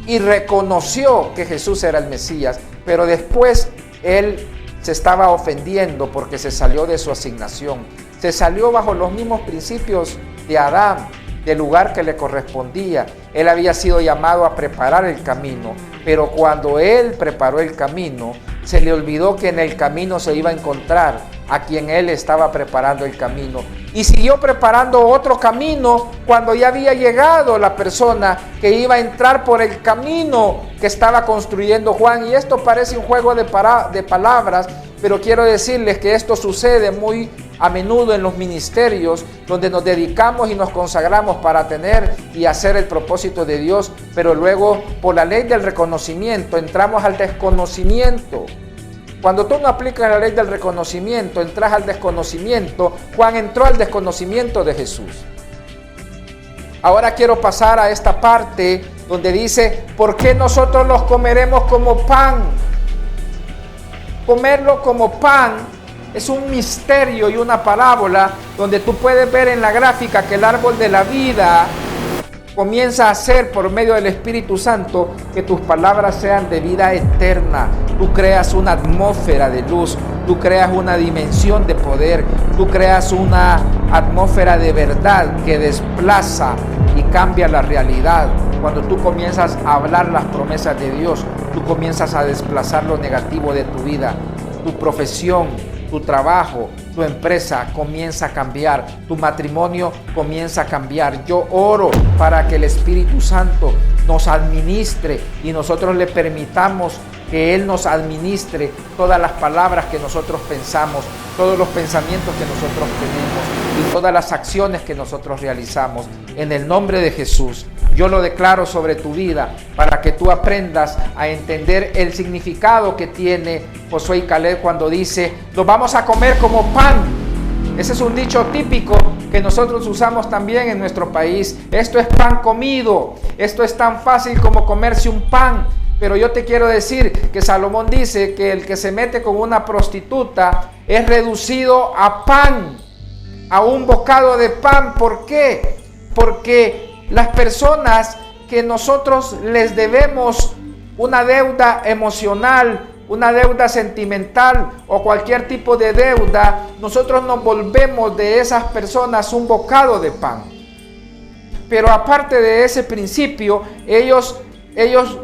Speaker 2: y reconoció que Jesús era el Mesías. Pero después él se estaba ofendiendo porque se salió de su asignación. Se salió bajo los mismos principios de Adán, del lugar que le correspondía. Él había sido llamado a preparar el camino, pero cuando él preparó el camino, se le olvidó que en el camino se iba a encontrar a quien él estaba preparando el camino. Y siguió preparando otro camino cuando ya había llegado la persona que iba a entrar por el camino que estaba construyendo Juan. Y esto parece un juego de palabras, pero quiero decirles que esto sucede muy a menudo en los ministerios, donde nos dedicamos y nos consagramos para tener y hacer el propósito de Dios, pero luego por la ley del reconocimiento entramos al desconocimiento. Cuando tú no aplicas la ley del reconocimiento, entras al desconocimiento. Juan entró al desconocimiento de Jesús. Ahora quiero pasar a esta parte donde dice: ¿por qué nosotros los comeremos como pan? Comerlo como pan es un misterio y una parábola donde tú puedes ver en la gráfica que el árbol de la vida comienza a hacer por medio del Espíritu Santo que tus palabras sean de vida eterna. Tú creas una atmósfera de luz, tú creas una dimensión de poder, tú creas una atmósfera de verdad que desplaza y cambia la realidad. Cuando tú comienzas a hablar las promesas de Dios, tú comienzas a desplazar lo negativo de tu vida. Tu profesión, tu trabajo, tu empresa comienza a cambiar, tu matrimonio comienza a cambiar. Yo oro para que el Espíritu Santo nos administre y nosotros le permitamos que Él nos administre todas las palabras que nosotros pensamos, todos los pensamientos que nosotros tenemos y todas las acciones que nosotros realizamos. En el nombre de Jesús, yo lo declaro sobre tu vida para que tú aprendas a entender el significado que tiene Josué y Caleb cuando dice: los vamos a comer como pan. Ese es un dicho típico que nosotros usamos también en nuestro país. Esto es pan comido. Esto es tan fácil como comerse un pan. Pero yo te quiero decir que Salomón dice que el que se mete con una prostituta es reducido a pan, a un bocado de pan. ¿Por qué? Porque las personas que nosotros les debemos una deuda emocional, una deuda sentimental o cualquier tipo de deuda, nosotros nos volvemos de esas personas un bocado de pan. Pero aparte de ese principio, ellos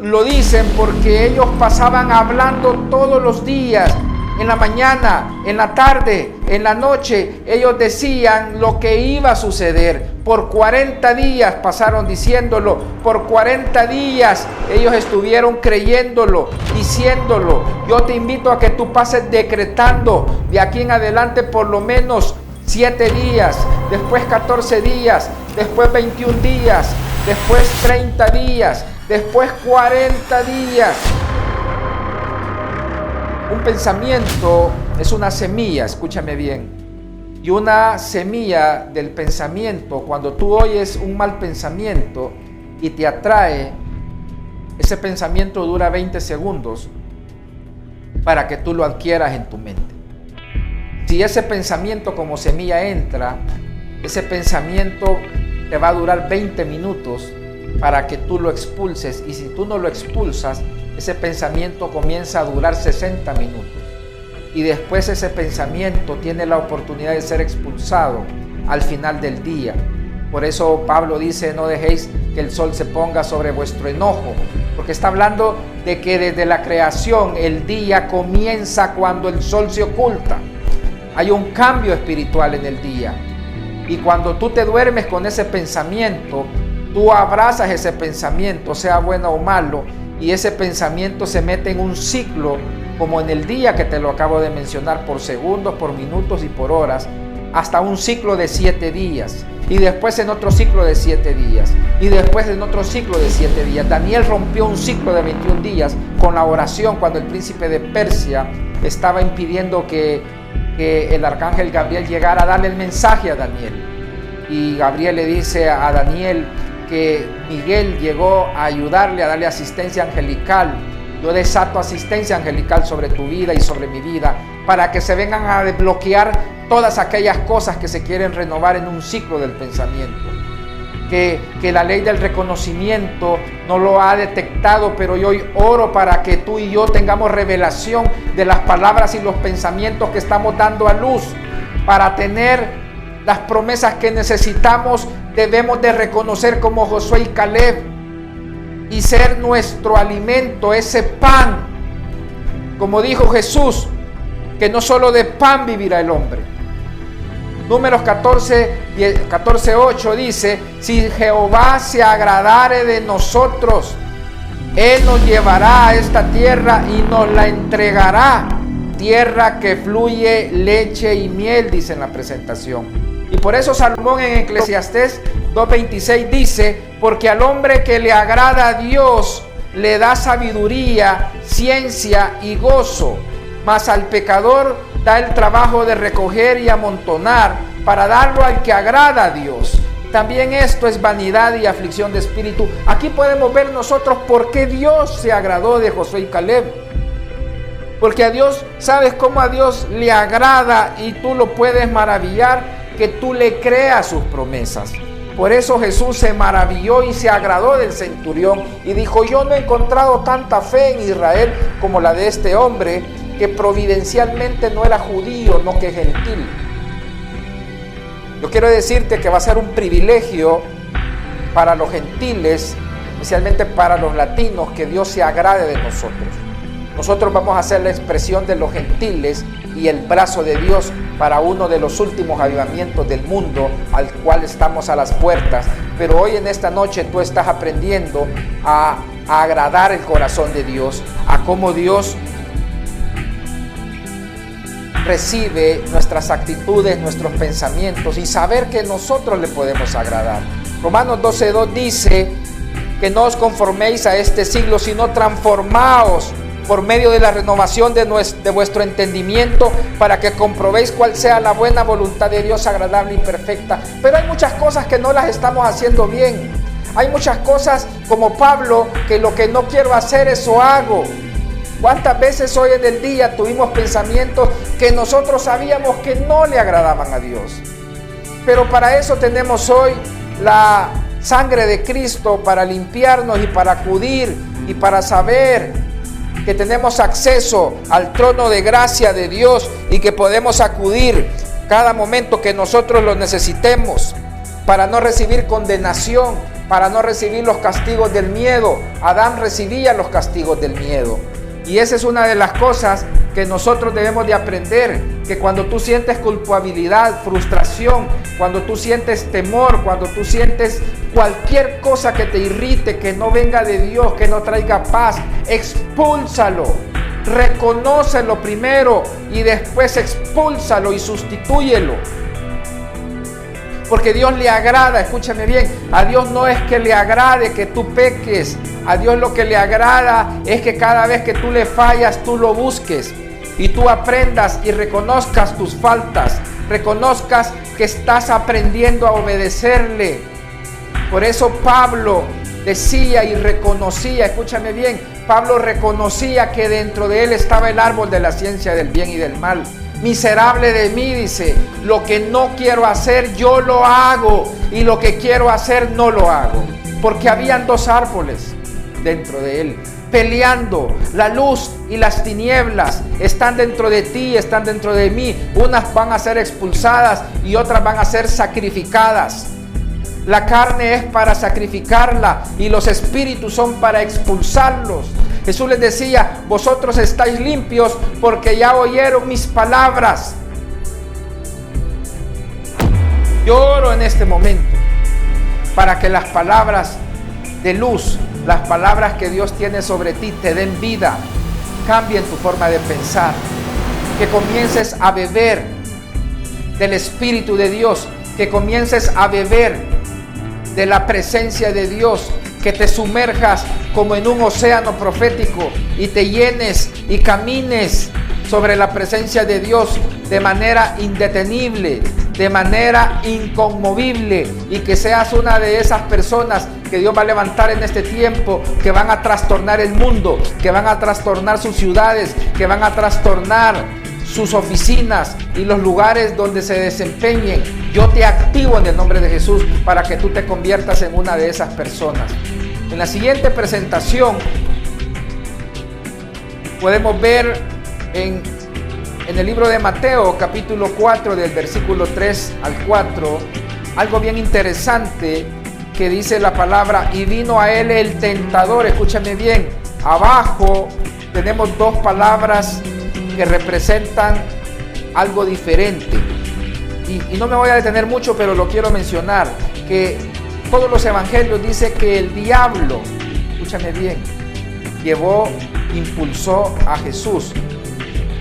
Speaker 2: lo dicen porque ellos pasaban hablando todos los días, en la mañana, en la tarde, en la noche. Ellos decían lo que iba a suceder. Por 40 días pasaron diciéndolo. Por 40 días ellos estuvieron creyéndolo, diciéndolo. Yo te invito a que tú pases decretando de aquí en adelante por lo menos 7 días, después 14 días, después 21 días, después 30 días, después 40 días. Un pensamiento es una semilla, escúchame bien. Y una semilla del pensamiento, cuando tú oyes un mal pensamiento y te atrae, ese pensamiento dura 20 segundos para que tú lo adquieras en tu mente. Si ese pensamiento como semilla entra, ese pensamiento te va a durar 20 minutos para que tú lo expulses. Y si tú no lo expulsas, ese pensamiento comienza a durar 60 minutos. Y después ese pensamiento tiene la oportunidad de ser expulsado al final del día. Por eso Pablo dice: no dejéis que el sol se ponga sobre vuestro enojo. Porque está hablando de que desde la creación el día comienza cuando el sol se oculta. Hay un cambio espiritual en el día. Y cuando tú te duermes con ese pensamiento, tú abrazas ese pensamiento, sea bueno o malo, y ese pensamiento se mete en un ciclo, como en el día que te lo acabo de mencionar, por segundos, por minutos y por horas, hasta un ciclo de 7 días, y después en otro ciclo de 7 días, y después en otro ciclo de 7 días. Daniel rompió un ciclo de 21 días con la oración cuando el príncipe de Persia estaba impidiendo que el arcángel Gabriel llegara a darle el mensaje a Daniel. Y Gabriel le dice a Daniel que Miguel llegó a ayudarle, a darle asistencia angelical. Yo desato asistencia angelical sobre tu vida y sobre mi vida, para que se vengan a desbloquear todas aquellas cosas que se quieren renovar en un ciclo del pensamiento. Que la ley del reconocimiento no lo ha detectado, pero yo hoy oro para que tú y yo tengamos revelación de las palabras y los pensamientos que estamos dando a luz. Para tener las promesas que necesitamos, debemos de reconocer como Josué y Caleb y ser nuestro alimento, ese pan. Como dijo Jesús, que no solo de pan vivirá el hombre. Números 14:8 dice: si Jehová se agradare de nosotros, Él nos llevará a esta tierra y nos la entregará, tierra que fluye leche y miel, dice en la presentación. Y por eso Salomón en Eclesiastés 2:26 dice: porque al hombre que le agrada a Dios le da sabiduría, ciencia y gozo, mas al pecador da el trabajo de recoger y amontonar para darlo al que agrada a Dios. También esto es vanidad y aflicción de espíritu. Aquí podemos ver nosotros por qué Dios se agradó de Josué y Caleb. Porque a Dios, ¿sabes cómo a Dios le agrada? Y tú lo puedes maravillar, que tú le creas sus promesas. Por eso Jesús se maravilló y se agradó del centurión y dijo: yo no he encontrado tanta fe en Israel como la de este hombre, que providencialmente no era judío, no que gentil. Yo quiero decirte que va a ser un privilegio para los gentiles, especialmente para los latinos, que Dios se agrade de nosotros. Nosotros vamos a ser la expresión de los gentiles y el brazo de Dios para uno de los últimos avivamientos del mundo, al cual estamos a las puertas. Pero hoy en esta noche tú estás aprendiendo a agradar el corazón de Dios, a cómo Dios recibe nuestras actitudes, nuestros pensamientos, y saber que nosotros le podemos agradar. Romanos 12:2 dice que no os conforméis a este siglo, sino transformaos por medio de la renovación de vuestro entendimiento, para que comprobéis cuál sea la buena voluntad de Dios, agradable y perfecta. Pero hay muchas cosas que no las estamos haciendo bien. Hay muchas cosas, como Pablo, que lo que no quiero hacer, eso hago. ¿Cuántas veces hoy en el día tuvimos pensamientos que nosotros sabíamos que no le agradaban a Dios? Pero para eso tenemos hoy la sangre de Cristo, para limpiarnos y para acudir y para saber que tenemos acceso al trono de gracia de Dios y que podemos acudir cada momento que nosotros lo necesitemos, para no recibir condenación, para no recibir los castigos del miedo. Adán recibía los castigos del miedo. Y esa es una de las cosas que nosotros debemos de aprender, que cuando tú sientes culpabilidad, frustración, cuando tú sientes temor, cuando tú sientes cualquier cosa que te irrite, que no venga de Dios, que no traiga paz, expúlsalo, reconócelo primero y después expúlsalo y sustitúyelo. Porque Dios le agrada, escúchame bien, a Dios no es que le agrade que tú peques, a Dios lo que le agrada es que cada vez que tú le fallas, tú lo busques y tú aprendas y reconozcas tus faltas, reconozcas que estás aprendiendo a obedecerle. Por eso Pablo decía y reconocía, escúchame bien, Pablo reconocía que dentro de él estaba el árbol de la ciencia del bien y del mal. Miserable de mí, dice, lo que no quiero hacer yo lo hago, y lo que quiero hacer no lo hago. Porque habían dos árboles dentro de él, peleando. La luz y las tinieblas están dentro de ti, están dentro de mí. Unas van a ser expulsadas y otras van a ser sacrificadas. La carne es para sacrificarla y los espíritus son para expulsarlos. Jesús les decía: vosotros estáis limpios porque ya oyeron mis palabras. Yo oro en este momento para que las palabras de luz las palabras que Dios tiene sobre ti te den vida, cambien tu forma de pensar, que comiences a beber del Espíritu de Dios, que comiences a beber de la presencia de Dios, que te sumerjas como en un océano profético y te llenes y camines sobre la presencia de Dios de manera indetenible, de manera inconmovible, y que seas una de esas personas que Dios va a levantar en este tiempo, que van a trastornar el mundo, que van a trastornar sus ciudades, que van a trastornar sus oficinas y los lugares donde se desempeñen. Yo te activo en el nombre de Jesús para que tú te conviertas en una de esas personas. En la siguiente presentación podemos ver en el libro de Mateo, capítulo 4, del versículo 3 al 4, algo bien interesante que dice la palabra: y vino a él el tentador. Escúchame bien, abajo tenemos dos palabras que representan algo diferente. Y no me voy a detener mucho, pero lo quiero mencionar, que todos los evangelios dicen que el diablo, escúchame bien, impulsó a Jesús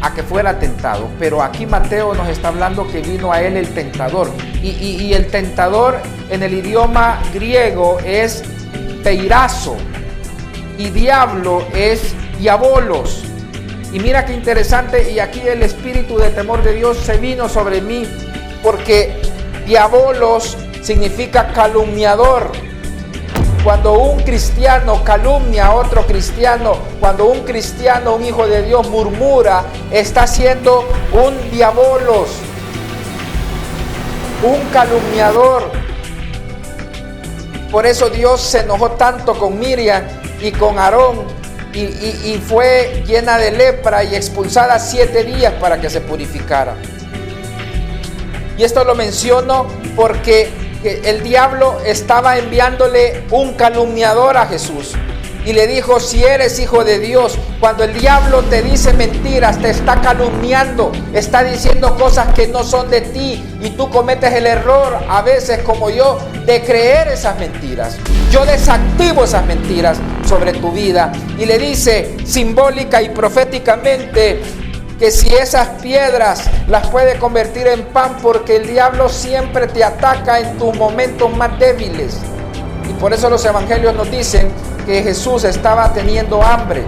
Speaker 2: a que fuera tentado, pero aquí Mateo nos está hablando que vino a él el tentador, y el tentador en el idioma griego es peirazo, y diablo es diabolos. Y mira qué interesante, y aquí el espíritu de temor de Dios se vino sobre mí, porque diabolos significa calumniador. Cuando un cristiano calumnia a otro cristiano, cuando un cristiano, un hijo de Dios, murmura, está siendo un diabolos, un calumniador. Por eso Dios se enojó tanto con Miriam y con Aarón, y fue llena de lepra y expulsada 7 días para que se purificara. Y esto lo menciono porque el diablo estaba enviándole un calumniador a Jesús y le dijo: si eres hijo de Dios. Cuando el diablo te dice mentiras, te está calumniando, está diciendo cosas que no son de ti, y tú cometes el error, a veces como yo, de creer esas mentiras. Yo desactivo esas mentiras sobre tu vida, y le dice simbólica y proféticamente que si esas piedras las puede convertir en pan, porque el diablo siempre te ataca en tus momentos más débiles. Y por eso los evangelios nos dicen que Jesús estaba teniendo hambre.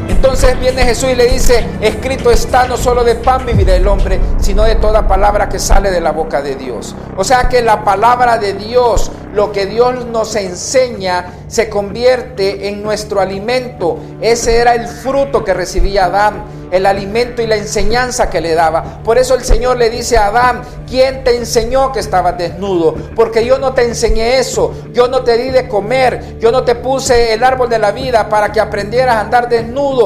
Speaker 2: Entonces viene Jesús y le dice: escrito está, no solo de pan vivirá el hombre, sino de toda palabra que sale de la boca de Dios. O sea que la palabra de Dios, lo que Dios nos enseña, se convierte en nuestro alimento. Ese era el fruto que recibía Adán, el alimento y la enseñanza que le daba. Por eso el Señor le dice a Adán: ¿quién te enseñó que estabas desnudo? Porque yo no te enseñé eso, yo no te di de comer, yo no te puse el árbol de la vida para que aprendieras a andar desnudo.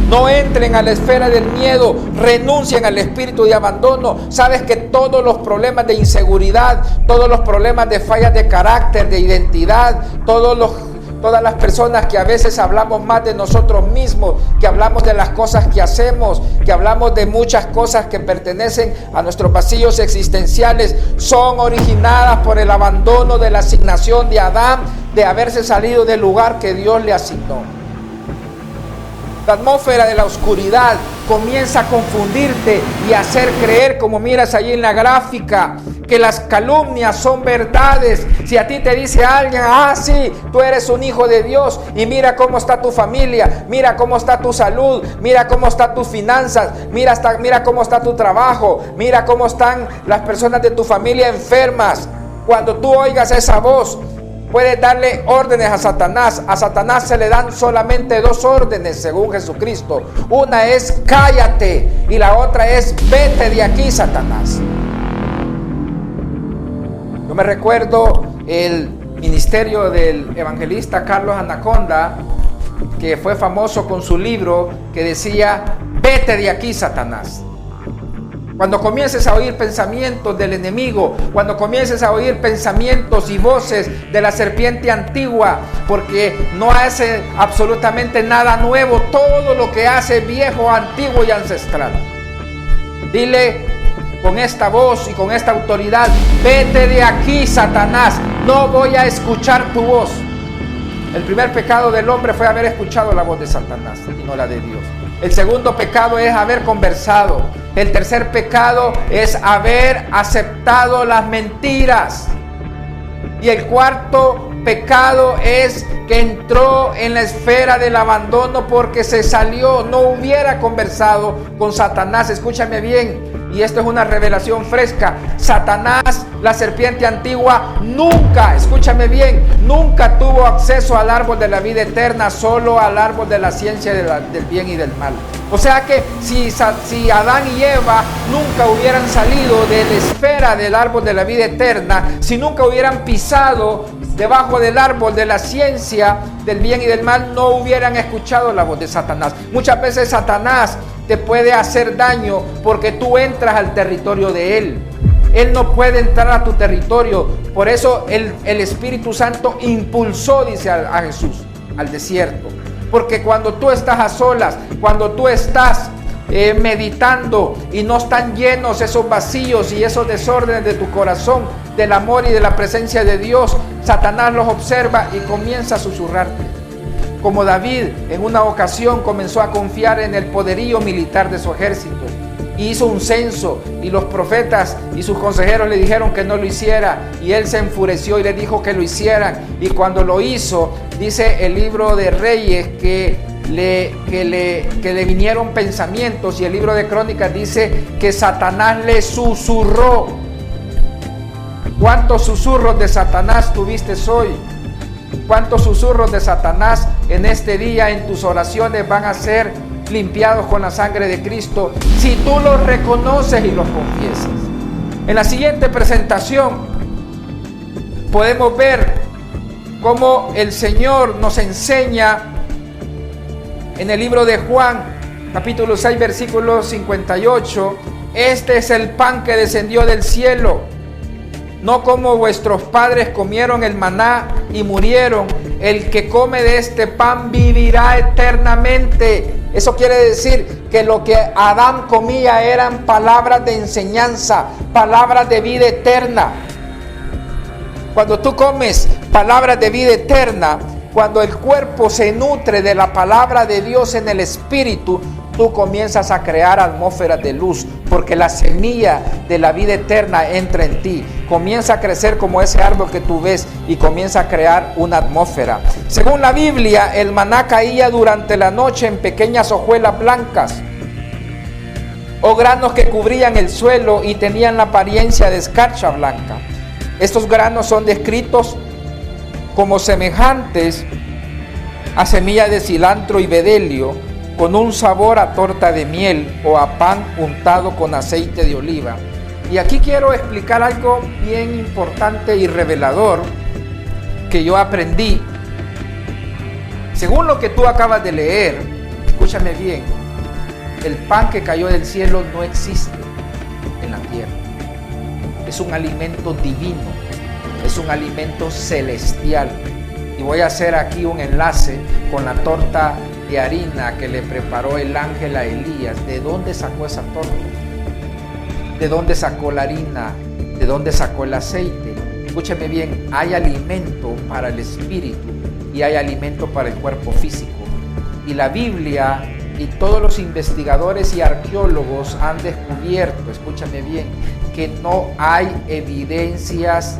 Speaker 2: No entren a la esfera del miedo, renuncien al espíritu de abandono. Sabes que todos los problemas de inseguridad, todos los problemas de fallas de carácter, de identidad, todas las personas que a veces hablamos más de nosotros mismos, que hablamos de las cosas que hacemos, que hablamos de muchas cosas que pertenecen a nuestros vacíos existenciales, son originadas por el abandono de la asignación de Adán, de haberse salido del lugar que Dios le asignó. La atmósfera de la oscuridad comienza a confundirte y a hacer creer, como miras allí en la gráfica, que las calumnias son verdades. Si a ti te dice alguien: ah, sí, tú eres un hijo de Dios, y mira cómo está tu familia, mira cómo está tu salud, mira cómo están tus finanzas, mira cómo está tu trabajo, mira cómo están las personas de tu familia enfermas. Cuando tú oigas esa voz, puedes darle órdenes a Satanás. A Satanás se le dan solamente 2 órdenes según Jesucristo. Una es: cállate, y la otra es: vete de aquí, Satanás. Yo me recuerdo el ministerio del evangelista Carlos Anaconda, que fue famoso con su libro que decía: vete de aquí, Satanás. Cuando comiences a oír pensamientos del enemigo, cuando comiences a oír pensamientos y voces de la serpiente antigua, porque no hace absolutamente nada nuevo, todo lo que hace es viejo, antiguo y ancestral. Dile con esta voz y con esta autoridad: vete de aquí, Satanás, no voy a escuchar tu voz. El primer pecado del hombre fue haber escuchado la voz de Satanás y no la de Dios. El segundo pecado es haber conversado. El tercer pecado es haber aceptado las mentiras. Y el cuarto pecado es que entró en la esfera del abandono porque se salió, no hubiera conversado con Satanás. Escúchame bien, y esto es una revelación fresca. Satanás, la serpiente antigua, nunca, escúchame bien, nunca tuvo acceso al árbol de la vida eterna, solo al árbol de la ciencia del bien y del mal. O sea que si Adán y Eva nunca hubieran salido de la esfera del árbol de la vida eterna, si nunca hubieran pisado debajo del árbol de la ciencia del bien y del mal, no hubieran escuchado la voz de Satanás. Muchas veces Satanás te puede hacer daño porque tú entras al territorio de él. Él no puede entrar a tu territorio. Por eso el Espíritu Santo impulsó, dice a Jesús, al desierto. Porque cuando tú estás a solas, cuando tú estás meditando y no están llenos esos vacíos y esos desórdenes de tu corazón, del amor y de la presencia de Dios, Satanás los observa y comienza a susurrarte. Como David en una ocasión comenzó a confiar en el poderío militar de su ejército. Hizo un censo y los profetas y sus consejeros le dijeron que no lo hiciera, y él se enfureció y le dijo que lo hicieran, y cuando lo hizo, dice el libro de Reyes que le vinieron pensamientos, y el libro de Crónicas dice que Satanás le susurró. ¿Cuántos susurros de Satanás tuviste hoy? ¿Cuántos susurros de Satanás en este día en tus oraciones van a ser limpiados con la sangre de Cristo si tú los reconoces y los confiesas? En la siguiente presentación podemos ver cómo el Señor nos enseña en el libro de Juan, capítulo 6, versículo 58. Este es el pan que descendió del cielo, no como vuestros padres comieron el maná y murieron. El que come de este pan vivirá eternamente. Eso quiere decir que lo que Adán comía eran palabras de enseñanza, palabras de vida eterna. Cuando tú comes palabras de vida eterna, cuando el cuerpo se nutre de la palabra de Dios en el espíritu, tú comienzas a crear atmósferas de luz, porque la semilla de la vida eterna entra en ti, comienza a crecer como ese árbol que tú ves y comienza a crear una atmósfera. Según la Biblia, el maná caía durante la noche en pequeñas hojuelas blancas o granos que cubrían el suelo y tenían la apariencia de escarcha blanca. Estos granos son descritos como semejantes a semillas de cilantro y bedelio, con un sabor a torta de miel o a pan untado con aceite de oliva. Y aquí quiero explicar algo bien importante y revelador que yo aprendí. Según lo que tú acabas de leer, escúchame bien, el pan que cayó del cielo no existe en la tierra. Es un alimento divino, es un alimento celestial. Y voy a hacer aquí un enlace con la torta de harina que le preparó el ángel a Elías. ¿De dónde sacó esa torta? ¿De dónde sacó la harina? ¿De dónde sacó el aceite? Escúcheme bien, hay alimento para el espíritu y hay alimento para el cuerpo físico. Y la Biblia y todos los investigadores y arqueólogos han descubierto, escúchame bien, que no hay evidencias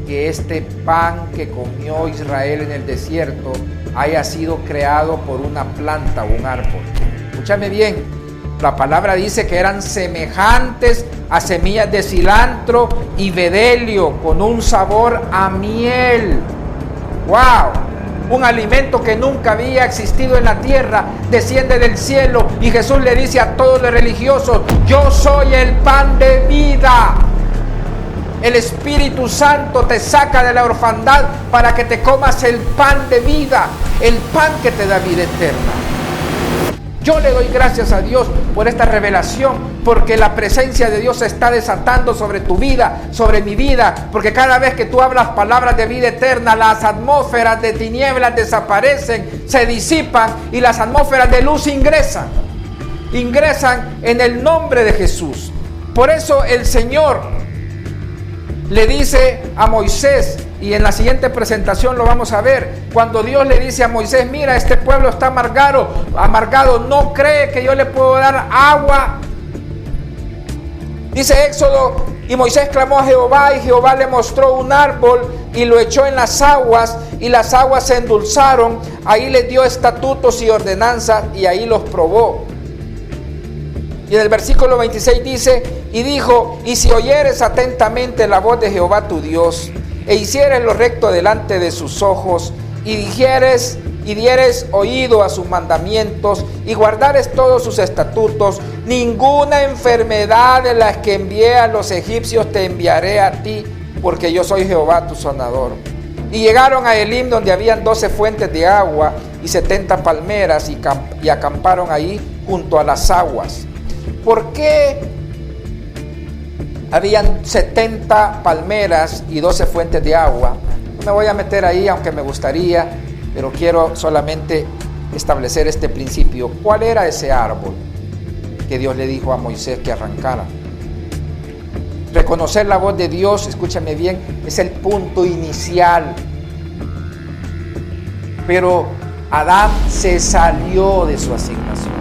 Speaker 2: que este pan que comió Israel en el desierto haya sido creado por una planta o un árbol. Escúchame bien, la palabra dice que eran semejantes a semillas de cilantro y bedelio con un sabor a miel. ¡Wow! Un alimento que nunca había existido en la tierra desciende del cielo, y Jesús le dice a todos los religiosos: yo soy el pan de vida. El Espíritu Santo te saca de la orfandad para que te comas el pan de vida, el pan que te da vida eterna. Yo le doy gracias a Dios por esta revelación, porque la presencia de Dios se está desatando sobre tu vida, sobre mi vida, porque cada vez que tú hablas palabras de vida eterna, las atmósferas de tinieblas desaparecen, se disipan, y las atmósferas de luz ingresan en el nombre de Jesús. Por eso el Señor le dice a Moisés Y en la siguiente presentación lo vamos a ver. Cuando Dios le dice a Moisés, mira, este pueblo está amargado, no cree que yo le puedo dar agua. Dice Éxodo, y Moisés clamó a Jehová, y Jehová le mostró un árbol y lo echó en las aguas, y las aguas se endulzaron. Ahí les dio estatutos y ordenanzas, y ahí los probó. Y en el versículo 26 dice, y dijo, y si oyeres atentamente la voz de Jehová tu Dios, e hicieres lo recto delante de sus ojos, y dieres oído a sus mandamientos, y guardares todos sus estatutos, ninguna enfermedad de las que envié a los egipcios te enviaré a ti, porque yo soy Jehová tu sanador. Y llegaron a Elim, donde habían 12 fuentes de agua y 70 palmeras, y acamparon ahí junto a las aguas. ¿Por qué habían 70 palmeras y 12 fuentes de agua? No me voy a meter ahí, aunque me gustaría, pero quiero solamente establecer este principio. ¿Cuál era ese árbol que Dios le dijo a Moisés que arrancara? Reconocer la voz de Dios, escúchame bien, es el punto inicial. Pero Adán se salió de su asignación.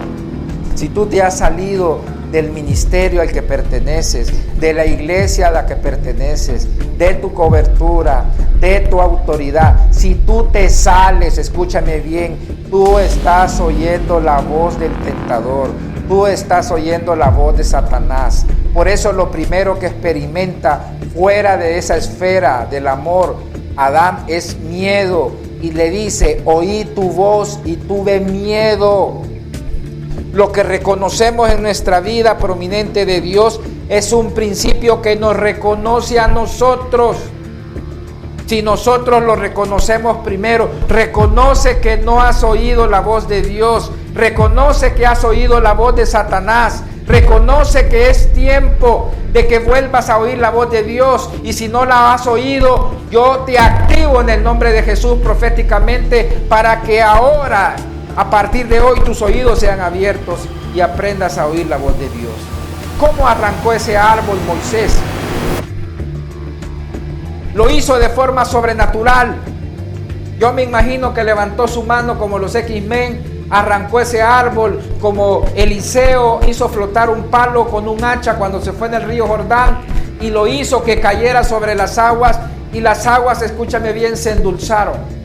Speaker 2: Si tú te has salido del ministerio al que perteneces, de la iglesia a la que perteneces, de tu cobertura, de tu autoridad, si tú te sales, escúchame bien, tú estás oyendo la voz del tentador, tú estás oyendo la voz de Satanás. Por eso lo primero que experimenta fuera de esa esfera del amor Adán es miedo, y le dice, oí tu voz y tuve miedo. Lo que reconocemos en nuestra vida prominente de Dios es un principio que nos reconoce a nosotros. Si nosotros lo reconocemos primero, reconoce que no has oído la voz de Dios, reconoce que has oído la voz de Satanás, reconoce que es tiempo de que vuelvas a oír la voz de Dios, y si no la has oído, yo te activo en el nombre de Jesús proféticamente para que ahora, a partir de hoy, tus oídos sean abiertos y aprendas a oír la voz de Dios. ¿Cómo arrancó ese árbol Moisés? Lo hizo de forma sobrenatural. Yo me imagino que levantó su mano como los X-Men, arrancó ese árbol como Eliseo hizo flotar un palo con un hacha cuando se fue en el río Jordán, y lo hizo que cayera sobre las aguas, y las aguas, escúchame bien, se endulzaron.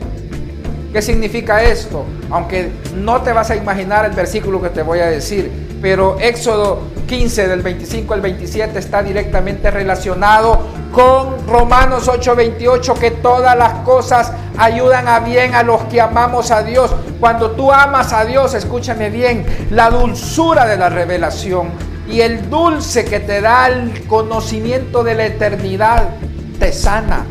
Speaker 2: ¿Qué significa esto? Aunque no te vas a imaginar el versículo que te voy a decir, pero Éxodo 15 del 25 al 27 está directamente relacionado con Romanos 8:28, que todas las cosas ayudan a bien a los que amamos a Dios. Cuando tú amas a Dios, escúchame bien, la dulzura de la revelación y el dulce que te da el conocimiento de la eternidad te sana.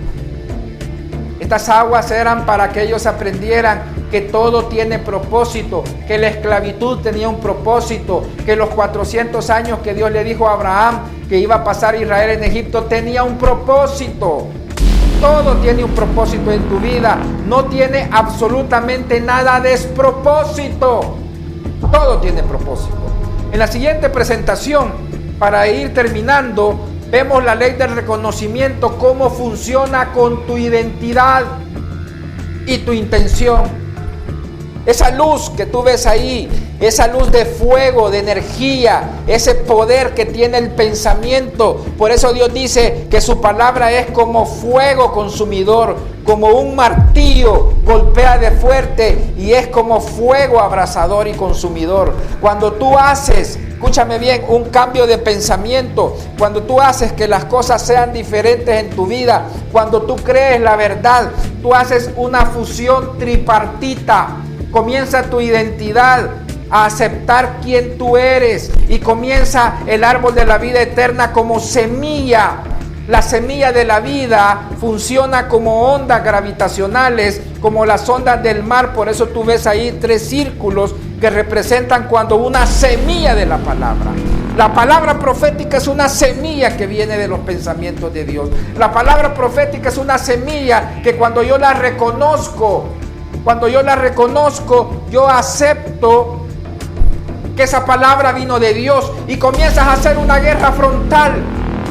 Speaker 2: Estas aguas eran para que ellos aprendieran que todo tiene propósito, que la esclavitud tenía un propósito, que los 400 años que Dios le dijo a Abraham que iba a pasar Israel en Egipto tenía un propósito. Todo tiene un propósito en tu vida, no tiene absolutamente nada despropósito. Todo tiene propósito. En la siguiente presentación, para ir terminando, vemos la ley del reconocimiento, cómo funciona con tu identidad y tu intención. Esa luz que tú ves ahí, esa luz de fuego, de energía, ese poder que tiene el pensamiento. Por eso Dios dice que su palabra es como fuego consumidor, como un martillo, golpea de fuerte, y es como fuego abrasador y consumidor. Cuando tú haces, escúchame bien, un cambio de pensamiento, cuando tú haces que las cosas sean diferentes en tu vida, cuando tú crees la verdad, tú haces una fusión tripartita. Comienza tu identidad a aceptar quién tú eres, y comienza el árbol de la vida eterna como semilla. La semilla de la vida funciona como ondas gravitacionales, como las ondas del mar. Por eso tú ves ahí 3 círculos que representan cuando una semilla de la palabra. La palabra profética es una semilla que viene de los pensamientos de Dios. La palabra profética es una semilla que cuando yo la reconozco, yo acepto que esa palabra vino de Dios, y comienzas a hacer una guerra frontal.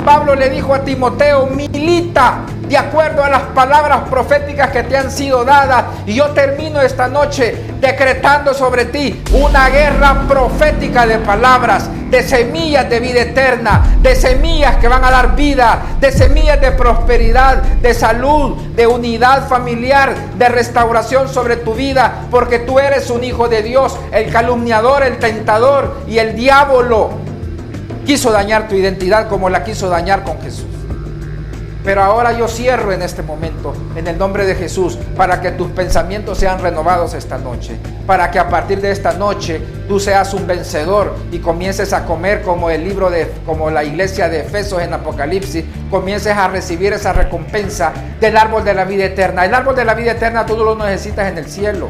Speaker 2: Pablo le dijo a Timoteo, milita de acuerdo a las palabras proféticas que te han sido dadas. Y yo termino esta noche decretando sobre ti una guerra profética de palabras, de semillas de vida eterna, de semillas que van a dar vida, de semillas de prosperidad, de salud, de unidad familiar, de restauración sobre tu vida, porque tú eres un hijo de Dios. El calumniador, el tentador y el diablo quiso dañar tu identidad como la quiso dañar con Jesús. Pero ahora yo cierro en este momento, en el nombre de Jesús, para que tus pensamientos sean renovados esta noche, para que a partir de esta noche tú seas un vencedor y comiences a comer como la iglesia de Efesos en Apocalipsis, comiences a recibir esa recompensa del árbol de la vida eterna. El árbol de la vida eterna tú no lo necesitas en el cielo.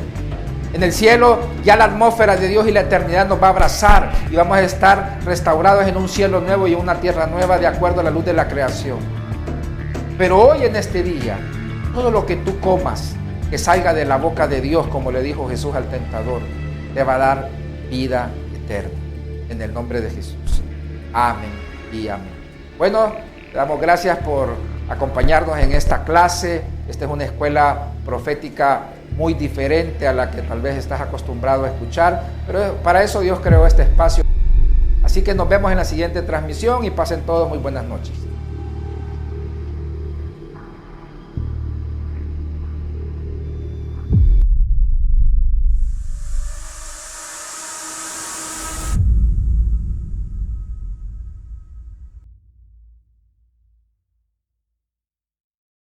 Speaker 2: En el cielo ya la atmósfera de Dios y la eternidad nos va a abrazar y vamos a estar restaurados en un cielo nuevo y en una tierra nueva de acuerdo a la luz de la creación. Pero hoy en este día, todo lo que tú comas, que salga de la boca de Dios, como le dijo Jesús al tentador, te va a dar vida eterna. En el nombre de Jesús. Amén y amén. Bueno, le damos gracias por acompañarnos en esta clase. Esta es una escuela profética muy diferente a la que tal vez estás acostumbrado a escuchar, pero para eso Dios creó este espacio. Así que nos vemos en la siguiente transmisión y pasen todos muy buenas noches.